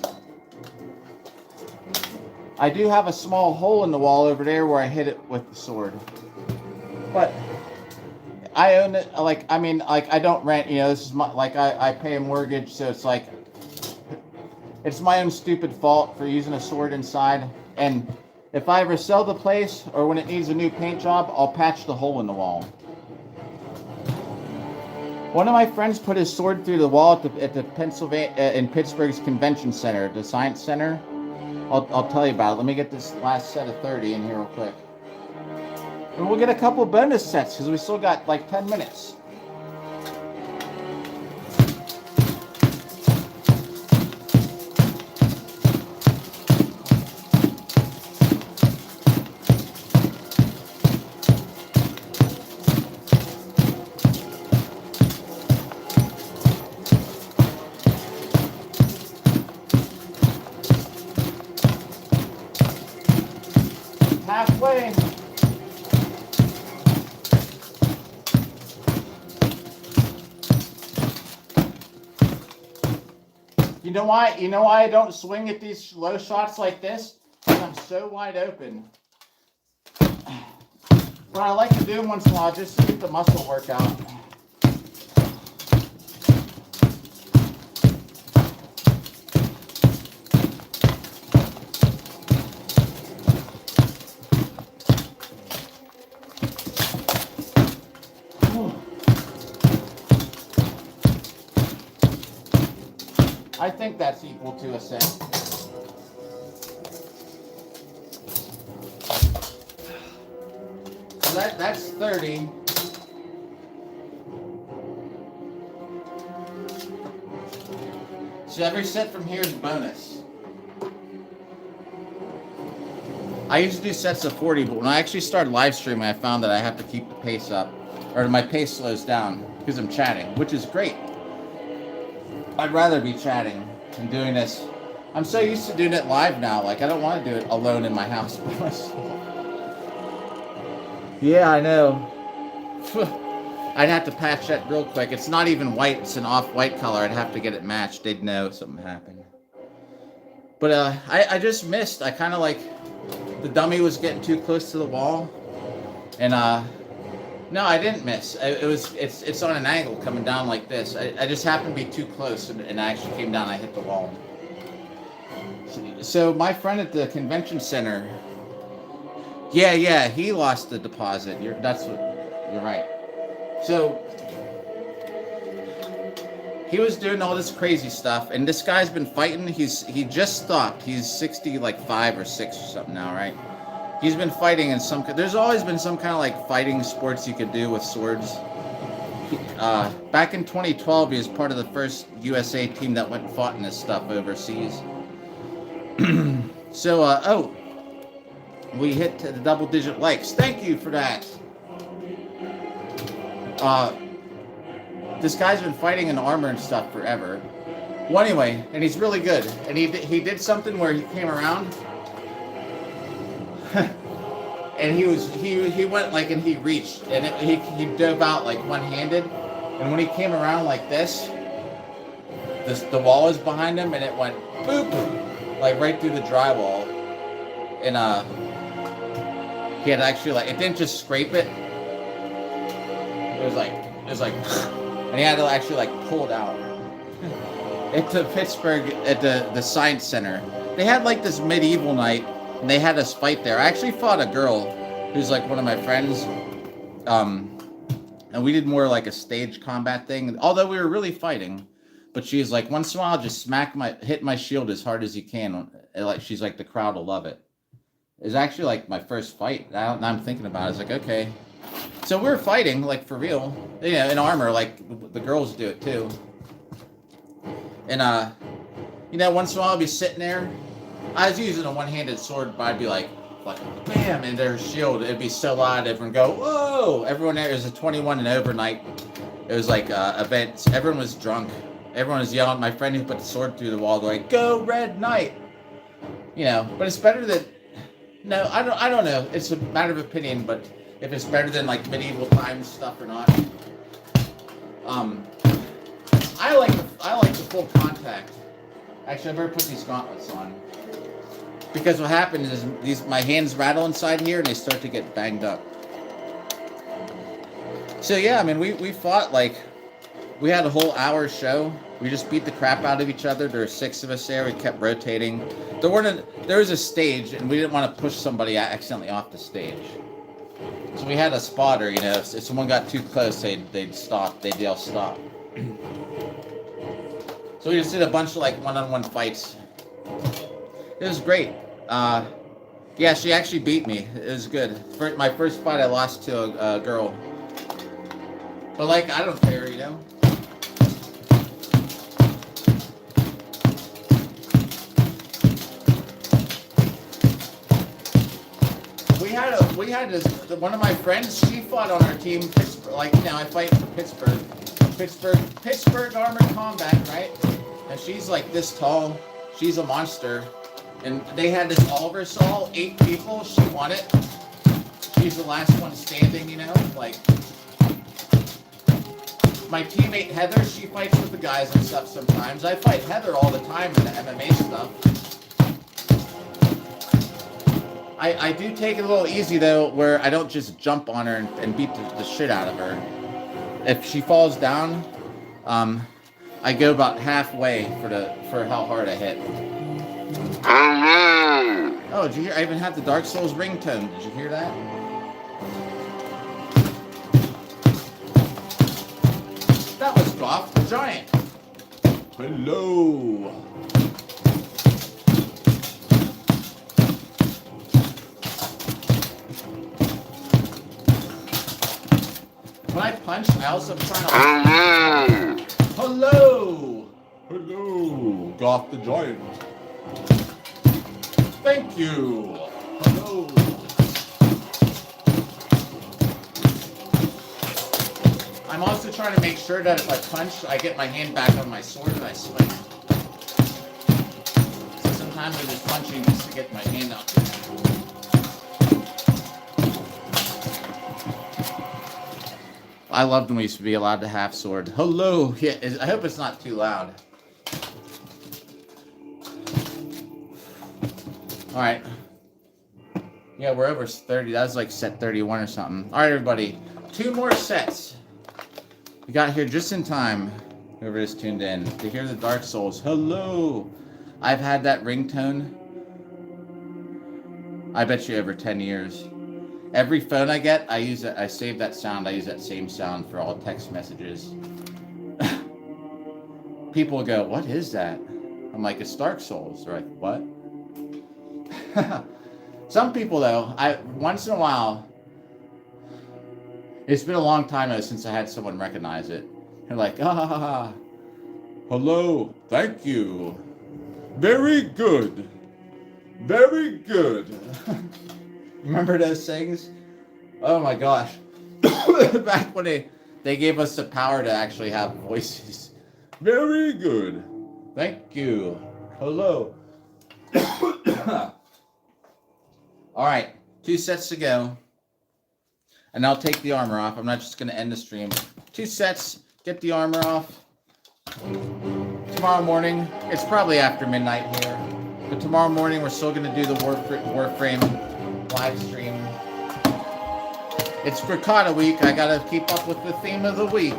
I do have a small hole in the wall over there where I hit it with the sword. But I own it, I don't rent, this is my, I pay a mortgage, so it's like, it's my own stupid fault for using a sword inside. And if I ever sell the place, or when it needs a new paint job, I'll patch the hole in the wall. One of my friends put his sword through the wall at the Pennsylvania, in Pittsburgh's Convention Center, the Science Center. I'll tell you about it. Let me get this last set of 30 in here real quick. And we'll get a couple bonus sets, because we still got like 10 minutes. Halfway. You know why I don't swing at these low shots like this? Because I'm so wide open. But I like to do them once in a while just to get the muscle workout. I think that's equal to a set. So that's 30. So every set from here is bonus. I used to do sets of 40, but when I actually started live streaming, I found that I have to keep the pace up, or my pace slows down because I'm chatting, which is great. I'd rather be chatting than doing this. I'm so used to doing it live now. Like, I don't want to do it alone in my house by myself. Yeah, I know. I'd have to patch that real quick. It's not even white. It's an off-white color. I'd have to get it matched. They'd know something happened. But I just missed. I kind of like the dummy was getting too close to the wall, and no, I didn't miss. It's on an angle coming down like this. I just happened to be too close, and I actually came down. I hit the wall. So my friend at the convention center, yeah, he lost the deposit. You're right. So he was doing all this crazy stuff, and this guy's been fighting. He just stopped. He's 65 or 6 or something now, right? He's been fighting in some. There's always been some kind of like fighting sports you could do with swords. Back in 2012, he was part of the first USA team that went and fought in this stuff overseas. So, we hit the double-digit likes. Thank you for that. This guy's been fighting in armor and stuff forever. Well, anyway, and he's really good. And he did something where he came around, and he went like, and he reached, and he dove out like one-handed, and when he came around like this, the wall was behind him, and it went boop, like right through the drywall, and he had actually like, it didn't just scrape it. It was like, and he had to actually like pull it out. At the Pittsburgh, at the Science Center, they had like this medieval night, and they had us fight there. I actually fought a girl who's like one of my friends, and we did more like a stage combat thing. Although we were really fighting, but she's like, once in a while, just hit my shield as hard as you can. Like she's like, the crowd will love it. It's actually like my first fight. Now I'm thinking about it. It's like, okay. So we're fighting, like, for real, you know, in armor, like the girls do it too. And you know, once in a while I'll be sitting there. I was using a one-handed sword, but I'd be like bam, and their shield, it'd be so loud, everyone go, whoa! Everyone there, it was a 21 and over night. It was like events. Everyone was drunk. Everyone was yelling. My friend who put the sword through the wall, going, "Go Red Knight!" You know, but it's better than. No, I don't know. It's a matter of opinion, but if it's better than like medieval times stuff or not. I like the full contact. Actually, I better put these gauntlets on, because what happens is my hands rattle inside here and they start to get banged up. So yeah, I mean we fought, like, we had a whole hour show. We just beat the crap out of each other. There were 6 of us there. We kept rotating. There was a stage, and we didn't want to push somebody accidentally off the stage. So we had a spotter, you know, if someone got too close, they'd stop. They'd yell stop. So we just did a bunch of like one-on-one fights. It was great. Yeah, she actually beat me. It was good. For my first fight, I lost to a girl. But like, I don't care, you know. We had this, one of my friends, she fought on our team, like, you know, I fight for Pittsburgh Armored Combat, right? And she's like this tall, she's a monster. And they had this Oliver saw, 8 people, she won it. She's the last one standing, you know, like. My teammate Heather, she fights with the guys and stuff sometimes. I fight Heather all the time in the MMA stuff. I do take it a little easy, though, where I don't just jump on her and beat the shit out of her. If she falls down, I go about halfway for how hard I hit. Oh, did you hear? I even have the Dark Souls ringtone. Did you hear that? That was Goff the Giant. Hello. When I punch, I also am trying to... Hello! Hello, Goth the Giant. Thank you. Hello. I'm also trying to make sure that if I punch, I get my hand back on my sword and I swing. So sometimes I'm just punching just to get my hand out there. I loved when we used to be allowed to half sword. Hello. Yeah, I hope it's not too loud. All right. Yeah, we're over 30. That was like set 31 or something. All right, everybody. 2 more sets. We got here just in time. Whoever is tuned in to hear the Dark Souls. Hello. I've had that ringtone. I bet you over 10 years. Every phone I get, I use it. I save that sound. I use that same sound for all text messages. People go, "What is that?" I'm like, "It's Dark Souls." They're like, "What?" Some people though, once in a while. It's been a long time though since I had someone recognize it. They're like, "Ah, hello, thank you, very good, very good." Remember those things? Oh my gosh. Back when they gave us the power to actually have voices. Very good. Thank you. Hello. All right. 2 sets to go. And I'll take the armor off. I'm not just going to end the stream. 2 sets. Get the armor off. Tomorrow morning. It's probably after midnight here. But tomorrow morning we're still going to do the Warframe live stream. It's Ricotta week. I gotta keep up with the theme of the week.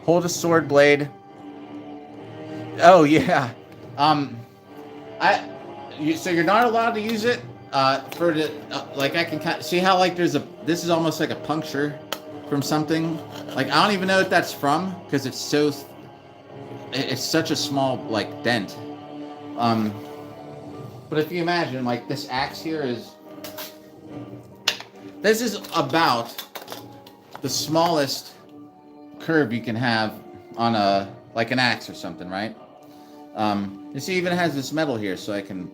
Hold a sword blade. Oh yeah. So you're not allowed to use it for the like I can see how like this is almost like a puncture from something. Like I don't even know what that's from because it's such a small like dent. But if you imagine, like, this axe here this is about the smallest curve you can have on like an axe or something, right? You see, even has this metal here, so I can,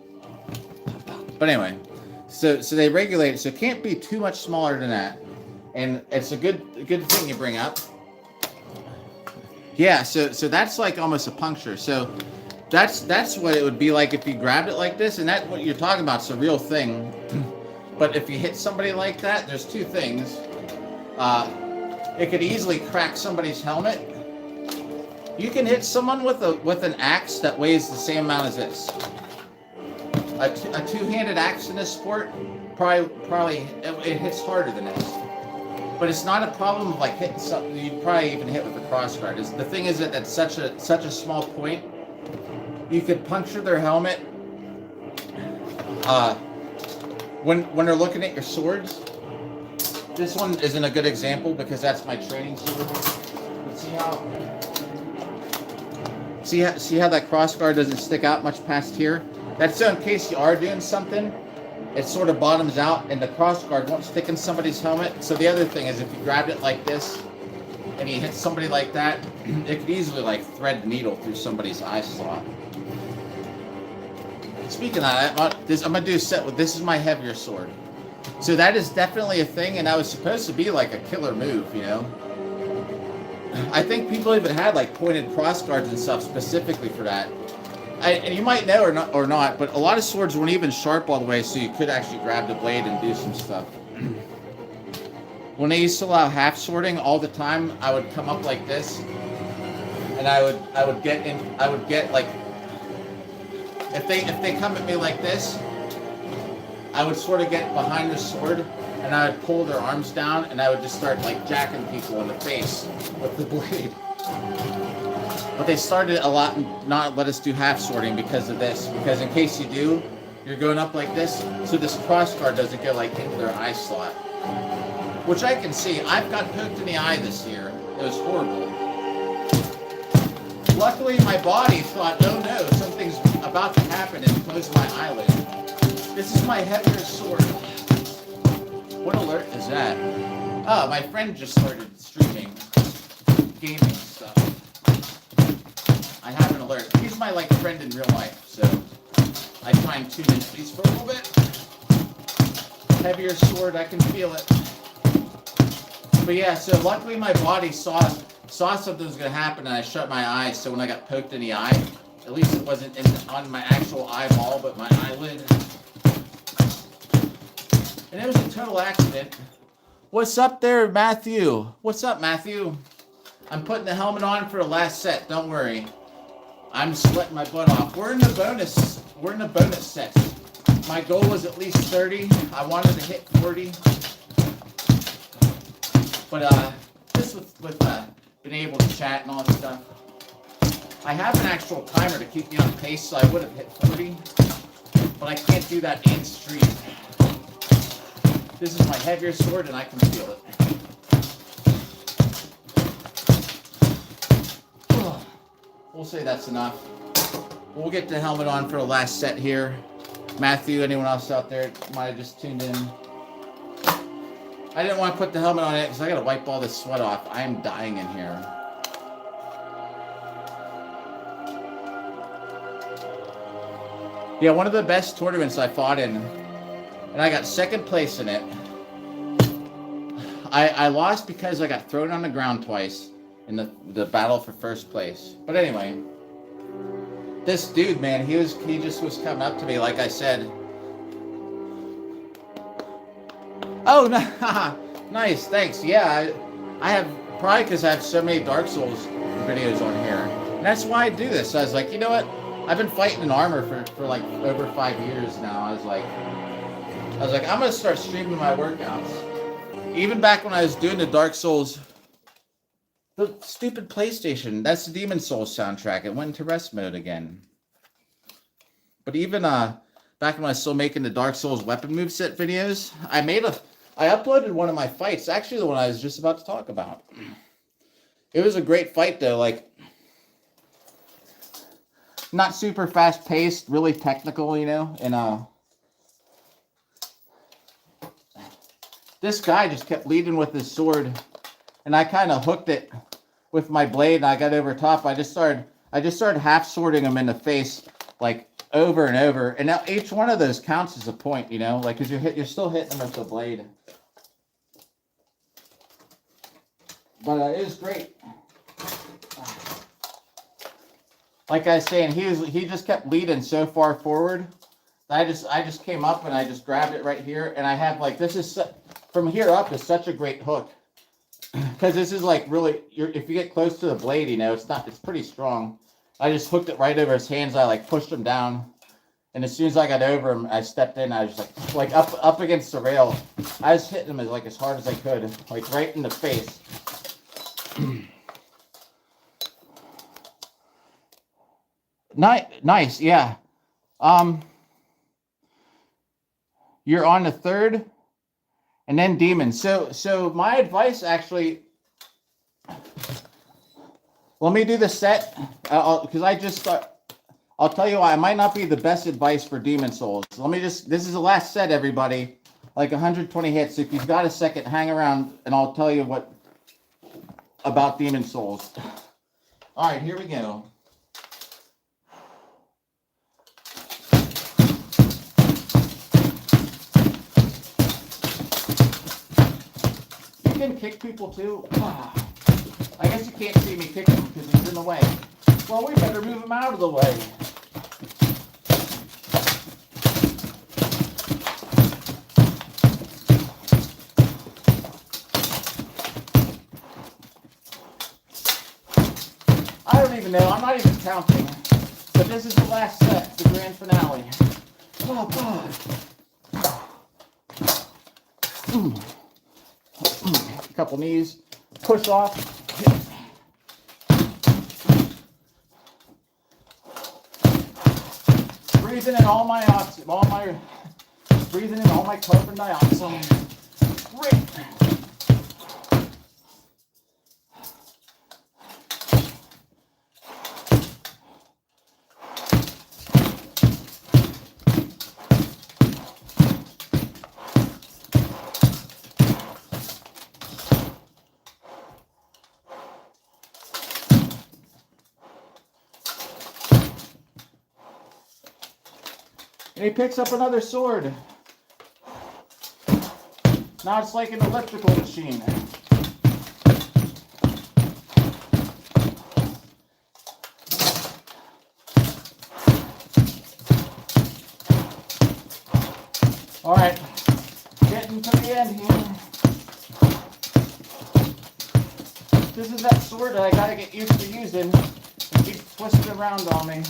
but anyway, so they regulate it, so it can't be too much smaller than that, and it's a good thing you bring up. Yeah, so that's like almost a puncture, so that's what it would be like if you grabbed it like this, and that's what you're talking about. It's a real thing. But if you hit somebody like that, there's 2 things. It could easily crack somebody's helmet. You can hit someone with an axe that weighs the same amount as this. A 2-handed axe in this sport probably it hits harder than this. But it's not a problem of like hitting something. You'd probably even hit with a crossguard. The thing is that that's such a small point. You could puncture their helmet when they're looking at your swords. This one isn't a good example because that's my training sword. But see how that crossguard doesn't stick out much past here? That's so in case you are doing something, it sort of bottoms out and the crossguard won't stick in somebody's helmet. So the other thing is if you grabbed it like this and you hit somebody like that, it could easily like thread the needle through somebody's eye slot. Speaking of that, I'm going to do a set with, this is my heavier sword. So that is definitely a thing, and that was supposed to be like a killer move, you know? I think people even had like pointed crossguards and stuff specifically for that. And you might know or not, but a lot of swords weren't even sharp all the way, so you could actually grab the blade and do some stuff. When they used to allow half swording all the time, I would come up like this, and I would get like, if they come at me like this, I would sort of get behind the sword, and I would pull their arms down, and I would just start like jacking people in the face with the blade. But they started a lot not let us do half swording because of this. Because in case you do, you're going up like this, so this crossguard doesn't go like into their eye slot. Which I can see. I've got poked in the eye this year. It was horrible. Luckily, my body thought, oh no, something's about to happen, and closed my eyelid. This is my heavier sword. What alert is that? Oh, my friend just started streaming gaming stuff. I have an alert. He's my like friend in real life, so I try and tune in at least for a little bit. Heavier sword, I can feel it. But yeah, so luckily my body saw something was gonna happen, and I shut my eyes. So when I got poked in the eye, at least it wasn't on my actual eyeball, but my eyelid. And it was a total accident. What's up there, Matthew? What's up, Matthew? I'm putting the helmet on for the last set. Don't worry. I'm sweating my butt off. We're in the bonus. We're in the bonus sets. My goal was at least 30. I wanted to hit 40. But just with being able to chat and all that stuff. I have an actual timer to keep me on pace, so I would have hit 40. But I can't do that in stream. This is my heavier sword, and I can feel it. We'll say that's enough. We'll get the helmet on for the last set here. Matthew, anyone else out there might have just tuned in. I didn't want to put the helmet on it because I got to wipe all this sweat off. I am dying in here. Yeah, one of the best tournaments I fought in, and I got second place in it. I lost because I got thrown on the ground twice in the battle for first place. But anyway, this dude, man, he just was coming up to me, like I said. Oh, nice, thanks. Yeah, I have, probably because I have so many Dark Souls videos on here. And that's why I do this. I was like, you know what? I've been fighting in armor for like over 5 years now. I was like, I'm going to start streaming my workouts. Even back when I was doing the Dark Souls, the stupid PlayStation, that's the Demon Souls soundtrack. It went into rest mode again. But even back when I was still making the Dark Souls weapon moveset videos, I uploaded one of my fights, actually the one I was just about to talk about. It was a great fight though, like not super fast paced, really technical, you know, and this guy just kept leading with his sword, and I kind of hooked it with my blade, and I got over top. I just started half swording him in the face, like over and over. And now each one of those counts as a point, you know, like because you're still hitting him with the blade. But it was great. Like I was saying, he just kept leading so far forward. I just came up and I just grabbed it right here, and I have like from here up is such a great hook. Because this is like really, if you get close to the blade, you know, it's pretty strong. I just hooked it right over his hands. I like pushed him down, and as soon as I got over him, I stepped in. I was like up against the rail. I was hitting him as hard as I could, like right in the face. Nice, yeah. You're on the third. And then demons. So my advice actually, let me do the set, because I just start, I'll tell you why, it might not be the best advice for Demon Souls. This is the last set, everybody, like 120 hits. If you've got a second, hang around, and I'll tell you about Demon Souls. All right, here we go. Kick people too. I guess you can't see me kick him because he's in the way. Well, we better move him out of the way. I don't even know. I'm not even counting. But this is the last set, the grand finale. Oh, God. Couple knees, push off. Breathing in all my oxygen, breathing in all my carbon dioxide. Great. And he picks up another sword. Now it's like an electrical machine. All right, getting This is that sword that I gotta get used to using. It keeps twisting around on me.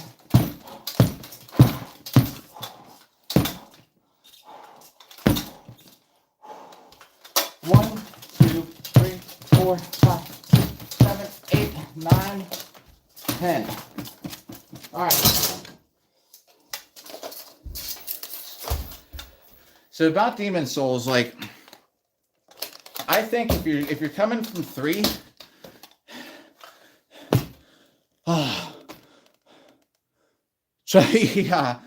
One, two, three, 4, 5, 6, 7, 8, 9, 10. All right. So about Demon Souls, like, I think if you're coming from 3, yeah,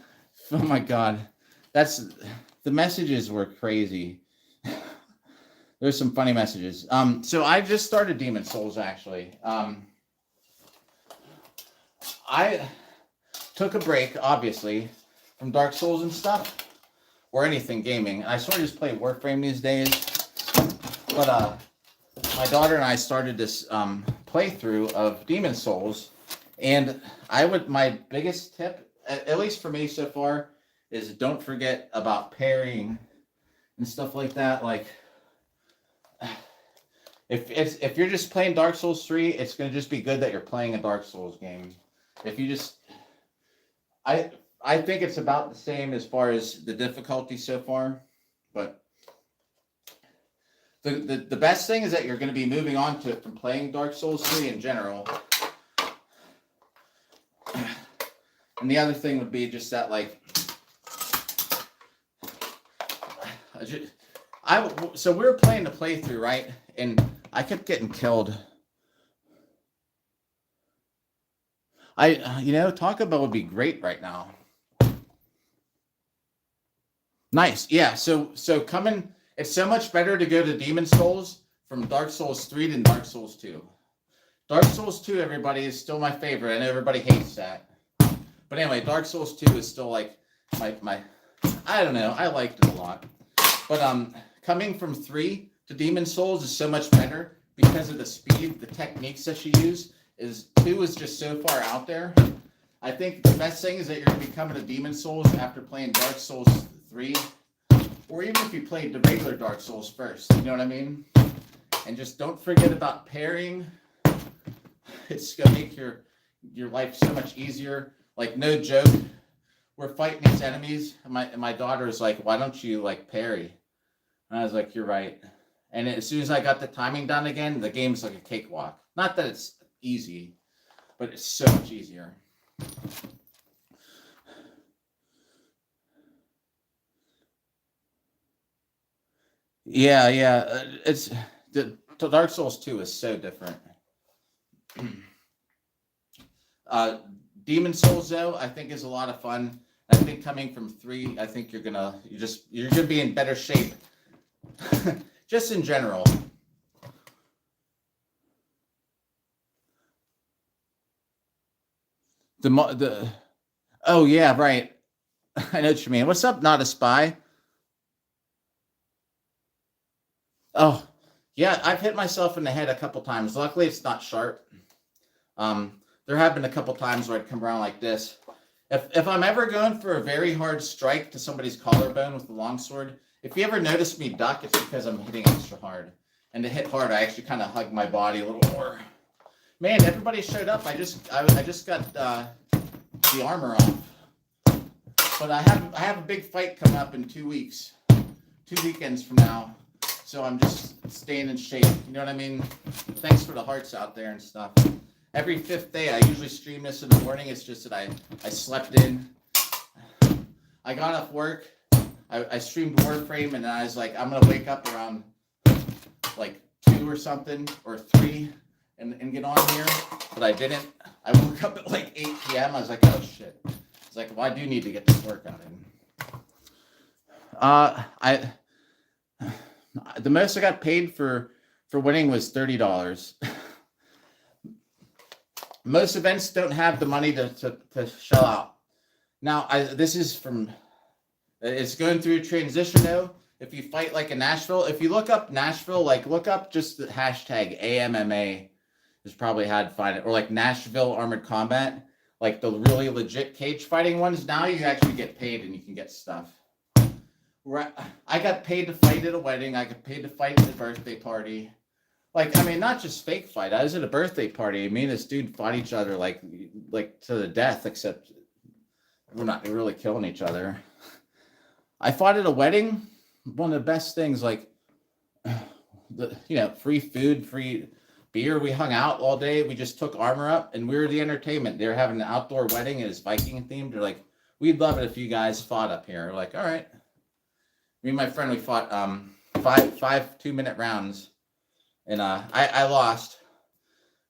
oh my God, the messages were crazy. There's some funny messages. So I just started Demon Souls actually. I took a break, obviously, from Dark Souls and stuff, or anything gaming. I sort of just play Warframe these days. But my daughter and I started this playthrough of Demon Souls, and my biggest tip, at least for me so far, is don't forget about parrying and stuff like that. Like, if you're just playing Dark Souls 3, it's gonna just be good that you're playing a Dark Souls game. If you just, I think it's about the same as far as the difficulty so far, but the best thing is that you're going to be moving on to it from playing Dark Souls 3 in general. And the other thing would be just that, like, so we were playing the playthrough, right? And I kept getting killed. Taco Bell would be great right now. Nice. Yeah. So coming, it's so much better to go to Demon Souls from Dark Souls 3 than Dark Souls 2. Dark Souls 2, everybody, is still my favorite. I know everybody hates that. But anyway, Dark Souls 2 is still like my I don't know. I liked it a lot. But coming from 3 to Demon Souls is so much better because of the speed, the techniques that you use. 2 is just so far out there. I think the best thing is that you're going to be coming to Demon Souls after playing Dark Souls 3, or even if you played the regular Dark Souls first. You know what I mean? And just don't forget about parrying. It's going to make your life so much easier. Like, no joke, we're fighting these enemies, and my daughter is like, why don't you, like, parry? And I was like, you're right. And as soon as I got the timing down again, the game's like a cakewalk. Not that it's easy, but it's so much easier. Yeah. It's the Dark Souls 2 is so different. Demon Souls, though, I think is a lot of fun. I think coming from 3, I think you're gonna be in better shape. Just in general. Oh yeah, right. I know what you mean. What's up, Not a Spy? Oh, yeah, I've hit myself in the head a couple times. Luckily, it's not sharp. There have been a couple times where I'd come around like this. If I'm ever going for a very hard strike to somebody's collarbone with the longsword, if you ever notice me duck, it's because I'm hitting extra hard. And to hit hard, I actually kind of hug my body a little more. Man, everybody showed up. I just got the armor off. But I have a big fight coming up in 2 weeks. 2 weekends from now. So I'm just staying in shape. You know what I mean? Thanks for the hearts out there and stuff. Every 5th day, I usually stream this in the morning. It's just that I slept in. I got off work. I streamed Warframe, and I was like, I'm going to wake up around like 2 or something, or 3, and get on here. But I didn't. I woke up at like 8 p.m. I was like, oh, shit. It's like, well, I do need to get this workout in. The most I got paid for winning was $30. Most events don't have the money to shell out. Now, it's going through a transition though. If you fight like in Nashville, if you look up Nashville, like look up just the hashtag AMMA is probably how to find it. Or like Nashville Armored Combat, like the really legit cage fighting ones. Now you actually get paid and you can get stuff. I got paid to fight at a wedding. I got paid to fight at a birthday party. Like, I mean, not just fake fight. I was at a birthday party. Me and this dude fought each other like to the death, except we're not really killing each other. I fought at a wedding. One of the best things, like, free food, free beer. We hung out all day. We just took armor up, and we were the entertainment. They were having an outdoor wedding. It was Viking themed. They're like, we'd love it if you guys fought up here. We're like, all right. Me and my friend, we fought five 2-minute rounds, and I lost.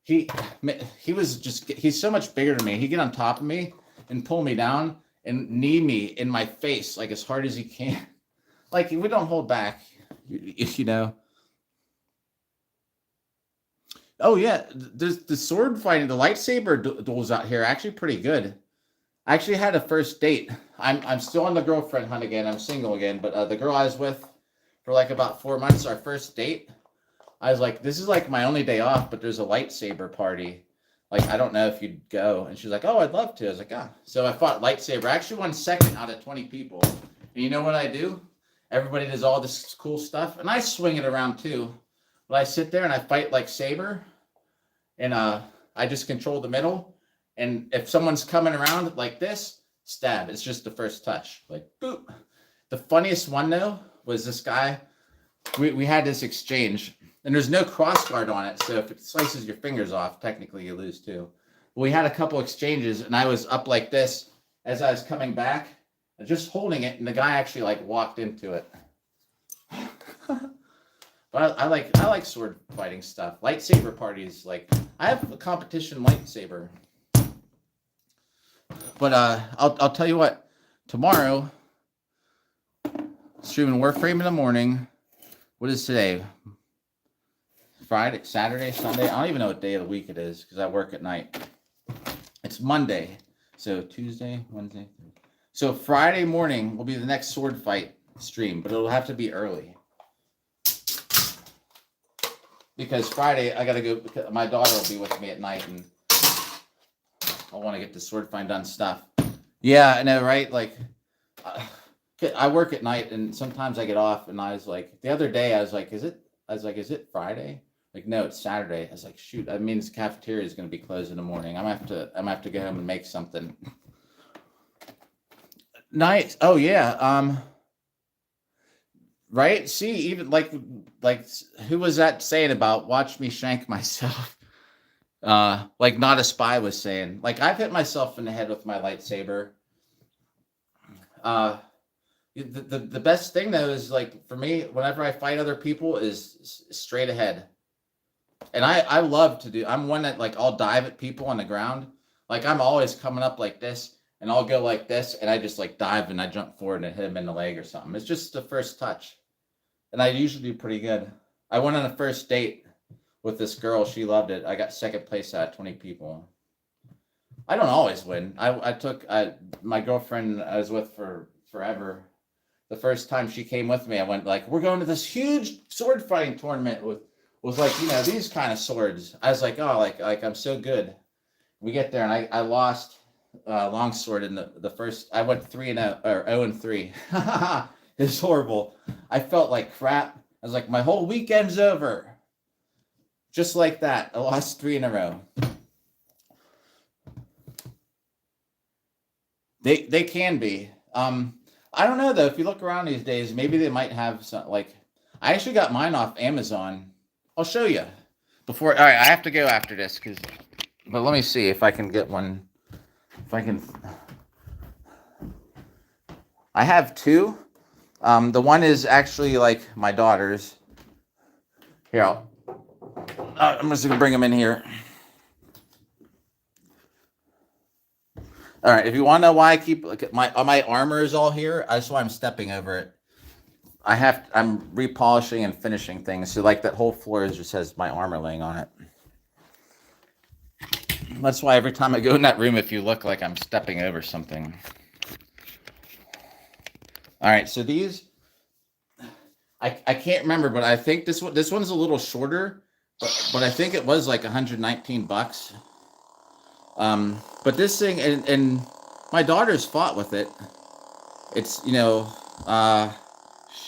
He was just, he's so much bigger than me. He'd get on top of me and pull me down and knee me in my face like as hard as he can. Like, we don't hold back, if you know. Oh yeah, there's the sword fighting, the lightsaber duels out here are actually pretty good. I actually had a first date. I'm still on the girlfriend hunt again. I'm single again, but the girl I was with for like about 4 months, our first date, I was like, this is like my only day off, but there's a lightsaber party. Like, I don't know if you'd go. And she's like, oh, I'd love to. I was like, ah. So I fought lightsaber. I actually won second out of 20 people. And you know what I do? Everybody does all this cool stuff, and I swing it around too. But I sit there and I fight like saber, and I just control the middle. And if someone's coming around like this, stab. It's just the first touch. Like, boop. The funniest one, though, was this guy. We had this exchange, and there's no cross guard on it, so if it slices your fingers off, technically you lose too. But we had a couple exchanges, and I was up like this as I was coming back, just holding it, and the guy actually like walked into it. But I like sword fighting stuff. Lightsaber parties, like, I have a competition lightsaber. But I'll tell you what, tomorrow, streaming Warframe in the morning. What is today? Friday, Saturday, Sunday? I don't even know what day of the week it is because I work at night. It's Monday. So Tuesday, Wednesday. So Friday morning will be the next sword fight stream, but it'll have to be early. Because Friday, I got to go, because my daughter will be with me at night, and I want to get the sword fight done stuff. Yeah, I know, right? Like, I work at night, and sometimes I get off, and I was like, the other day, I was like, is it Friday? Like, no, it's Saturday. I was like, shoot, that means the cafeteria is going to be closed in the morning. I'm gonna have to go home and make something. Nice. Oh yeah. Right? See, even like who was that saying about watch me shank myself? Like Not a Spy was saying. Like, I've hit myself in the head with my lightsaber. The best thing though is, like, for me, whenever I fight other people, is straight ahead. And I love to do, I'm one that, like, I'll dive at people on the ground. Like, I'm always coming up like this, and I'll go like this, and I just like dive and I jump forward and hit him in the leg or something. It's just the first touch. And I usually do pretty good. I went on a first date with this girl. She loved it. I got second place out of 20 people. I don't always win. I took my girlfriend I was with for forever. The first time she came with me, I went like, we're going to this huge sword fighting tournament with like, these kind of swords. I was like, oh, like I'm so good. We get there, and I lost Longsword in the first. I went 3-0 or 0-3. It's horrible. I felt like crap. I was like, my whole weekend's over. Just like that, I lost 3 in a row. They can be. I don't know though. If you look around these days, maybe they might have some. Like, I actually got mine off Amazon. I'll show you. All right, I have to go after this, but let me see if I can get one. If I can. I have two. The one is actually like my daughter's. Here, I'm just gonna bring them in here. All right, if you want to know why I keep my armor is all here, that's why I'm stepping over it. I'm repolishing and finishing things, so like that whole floor just has my armor laying on it. That's why every time I go in that room, if you look like I'm stepping over something. All right, so these, I can't remember, but I think this one's a little shorter, but I think it was like $119. But this thing, and my daughter's fought with it. It's,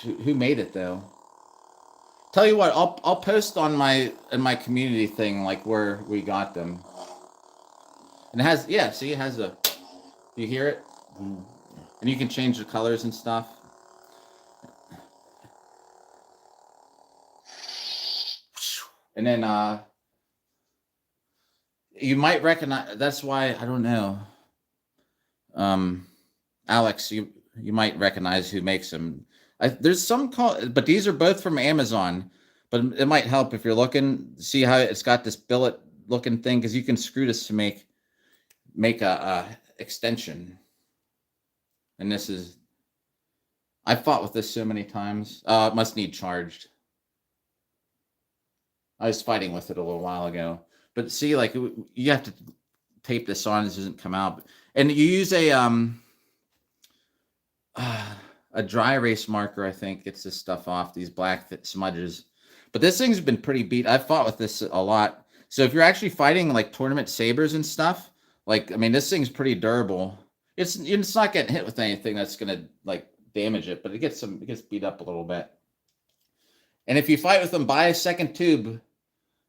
who made it though? Tell you what, I'll post on my community thing like where we got them. And it has, yeah, see, it has a, you hear it? And you can change the colors and stuff. And then you might recognize, that's why, I don't know. Alex, you might recognize who makes them. There's some called, but these are both from Amazon. But it might help if you're looking, see how it's got this billet looking thing, because you can screw this to make a extension. And this is, I fought with this so many times. It must need charged. I was fighting with it a little while ago. But see, like, you have to tape this on. This doesn't come out. And you use a dry erase marker, I think, gets this stuff off, these black smudges. But this thing's been pretty beat. I've fought with this a lot. So if you're actually fighting like tournament sabers and stuff, like, I mean, this thing's pretty durable. It's not getting hit with anything that's gonna like damage it, but it gets beat up a little bit. And if you fight with them, buy a second tube,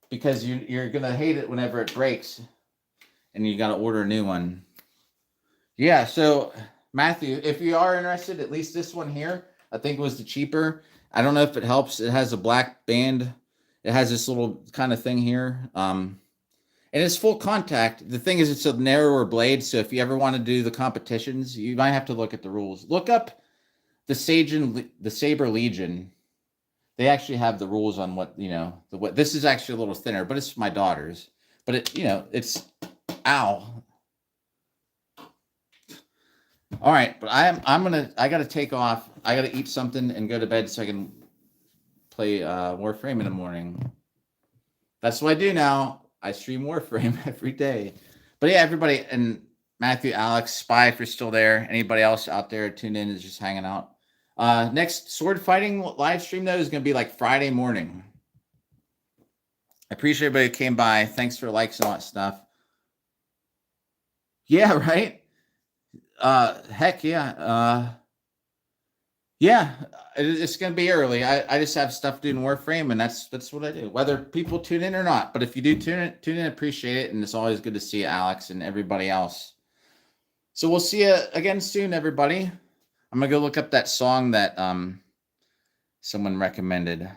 because you're gonna hate it whenever it breaks, and you got to order a new one. Yeah. So Matthew, if you are interested, at least this one here, I think was the cheaper. I don't know if it helps. It has a black band. It has this little kind of thing here. And it's full contact. The thing is, it's a narrower blade. So if you ever want to do the competitions, you might have to look at the rules. Look up the Saber Legion. They actually have the rules on what, what this is actually a little thinner, but it's my daughter's. But it's ow. All right, but I gotta take off. I gotta eat something and go to bed so I can play Warframe in the morning. That's what I do now. I stream Warframe every day. But yeah, everybody, and Matthew, Alex, Spy, if you're still there, anybody else out there tuned in is just hanging out. Next sword fighting live stream though is gonna be like Friday morning. I appreciate everybody who came by. Thanks for likes and all that stuff. Yeah, right. Heck yeah. Yeah, it's gonna be early. I just have stuff doing Warframe, and that's what I do, whether people tune in or not. But if you do tune in, appreciate it, and it's always good to see you, Alex, and everybody else. So we'll see you again soon, everybody. I'm gonna go look up that song that someone recommended.